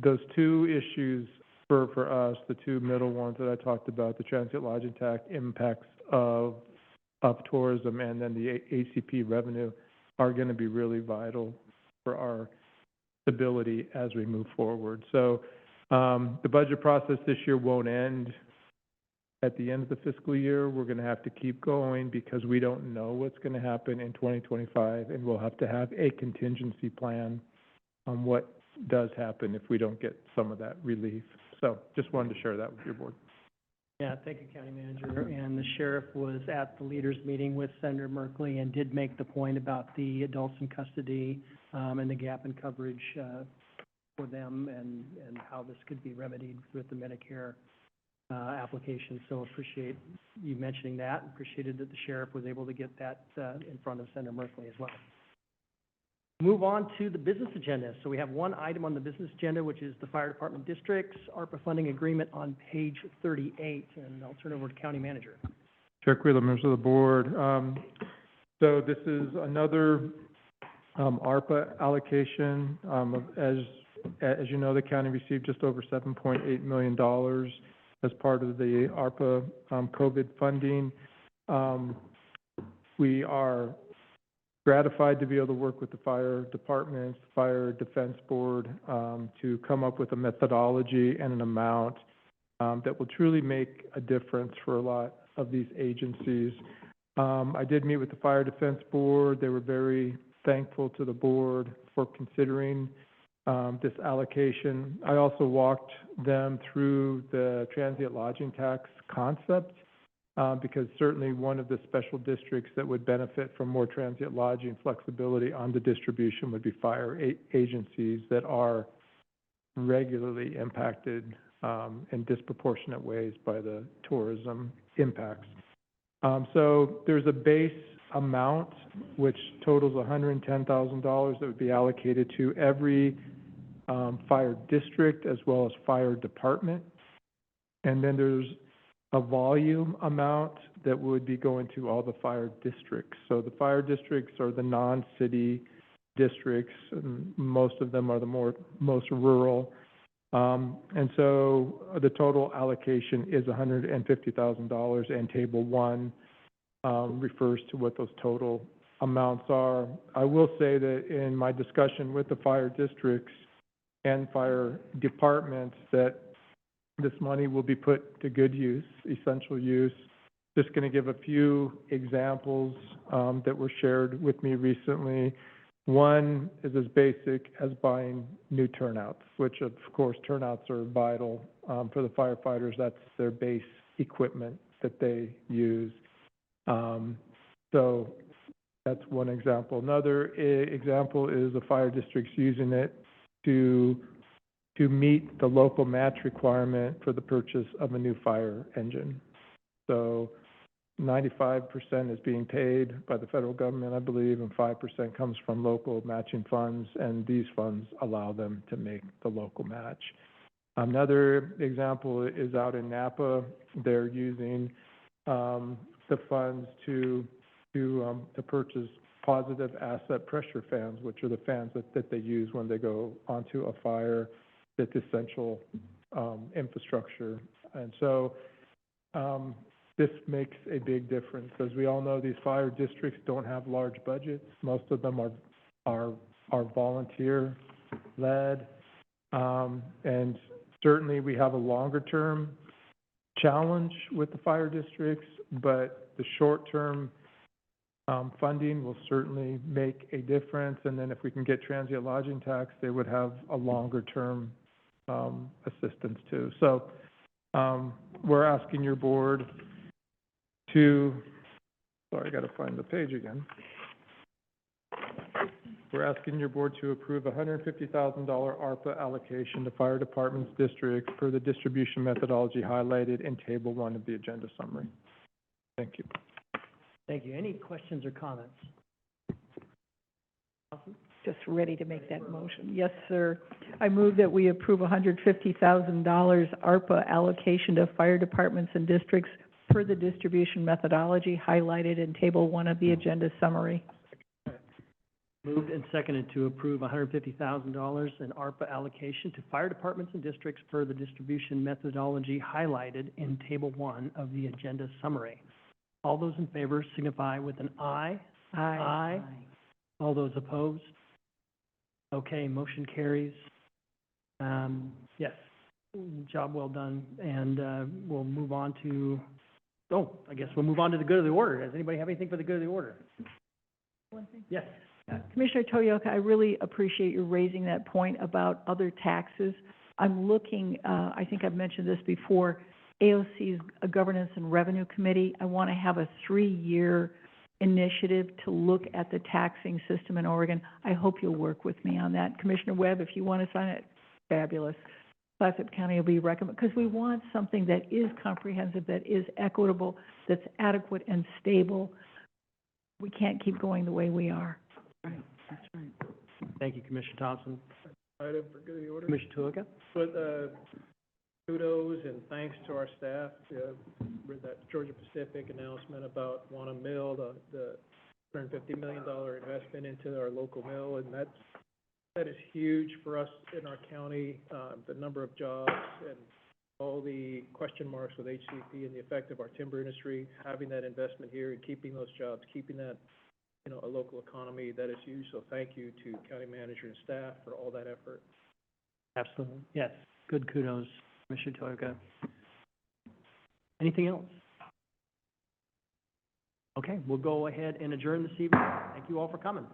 those two issues for us, the two middle ones that I talked about, the transient lodging tax impacts of tourism and then the ACP revenue are going to be really vital for our stability as we move forward. So the budget process this year won't end at the end of the fiscal year. We're going to have to keep going because we don't know what's going to happen in 2025, and we'll have to have a contingency plan on what does happen if we don't get some of that relief. So just wanted to share that with your board. Yeah, thank you, County Manager. And the sheriff was at the leaders' meeting with Senator Merkley and did make the point about the adults in custody, and the gap in coverage, for them and how this could be remedied with the Medicare, application. So appreciate you mentioning that. Appreciated that the sheriff was able to get that, in front of Senator Merkley as well. Move on to the business agenda. So we have one item on the business agenda, which is the fire department districts, ARPA funding agreement on page 38, and I'll turn it over to County Manager. Chair Wheeler, members of the board. So this is another ARPA allocation. As you know, the county received just over $7.8 million as part of the ARPA COVID funding. We are gratified to be able to work with the fire departments, fire defense board, to come up with a methodology and an amount that will truly make a difference for a lot of these agencies. I did meet with the fire defense board. They were very thankful to the board for considering this allocation. I also walked them through the transient lodging tax concept, because certainly one of the special districts that would benefit from more transient lodging flexibility on the distribution would be fire agencies that are regularly impacted in disproportionate ways by the tourism impacts. So there's a base amount which totals $110,000 that would be allocated to every fire district as well as fire department. And then there's a volume amount that would be going to all the fire districts. So the fire districts are the non-city districts, and most of them are the most rural. And so the total allocation is $150,000, and Table 1 refers to what those total amounts are. I will say that in my discussion with the fire districts and fire departments that this money will be put to good use, essential use. Just going to give a few examples that were shared with me recently. One is as basic as buying new turnouts, which of course turnouts are vital for the firefighters. That's their base equipment that they use. So that's one example. Another example is the fire districts using it to meet the local match requirement for the purchase of a new fire engine. So 95% is being paid by the federal government, I believe, and 5% comes from local matching funds, and these funds allow them to make the local match. Another example is out in Napa. They're using the funds to purchase positive asset pressure fans, which are the fans that they use when they go onto a fire that's essential infrastructure. And so this makes a big difference. As we all know, these fire districts don't have large budgets. Most of them are volunteer-led. And certainly we have a longer-term challenge with the fire districts, but the short-term funding will certainly make a difference. And then if we can get transient lodging tax, they would have a longer-term assistance too. So we're asking your board to, sorry, I got to find the page again. We're asking your board to approve $150,000 ARPA allocation to fire departments districts per the distribution methodology highlighted in Table 1 of the agenda summary. Thank you. Thank you. Any questions or comments? Awesome. Just ready to make that motion. Yes, sir. I move that we approve $150,000 ARPA allocation to fire departments and districts per the distribution methodology highlighted in table 1 of the agenda summary. Moved and seconded to approve $150,000 in ARPA allocation to fire departments and districts per the distribution methodology highlighted in table 1 of the agenda summary. All those in favor signify with an aye. Aye. All those opposed? Okay, motion carries. Yes, job well done, and we'll move on to, I guess we'll move on to the good of the order. Does anybody have anything for the good of the order? Yes. Commissioner Toyoka, I really appreciate you raising that point about other taxes. I'm looking, I think I've mentioned this before, AOC's Governance and Revenue Committee. I want to have a 3-year initiative to look at the taxing system in Oregon. I hope you'll work with me on that. Commissioner Webb, if you want to sign it, fabulous. Clatsop County will be recommended, because we want something that is comprehensive, that is equitable, that's adequate and stable. We can't keep going the way we are. Right, that's right. Thank you, Commissioner Thompson. Item for good of the order. Commissioner Tuoka? But, kudos and thanks to our staff, with that Georgia Pacific announcement about Wanna Mill, the $150 million investment into our local mill, and that is huge for us in our county. The number of jobs and all the question marks with HCP and the effect of our timber industry, having that investment here and keeping those jobs, keeping that, a local economy, that is huge. So thank you to county manager and staff for all that effort. Absolutely. Yes, good kudos, Commissioner Toyoka. Anything else? Okay, we'll go ahead and adjourn this evening. Thank you all for coming.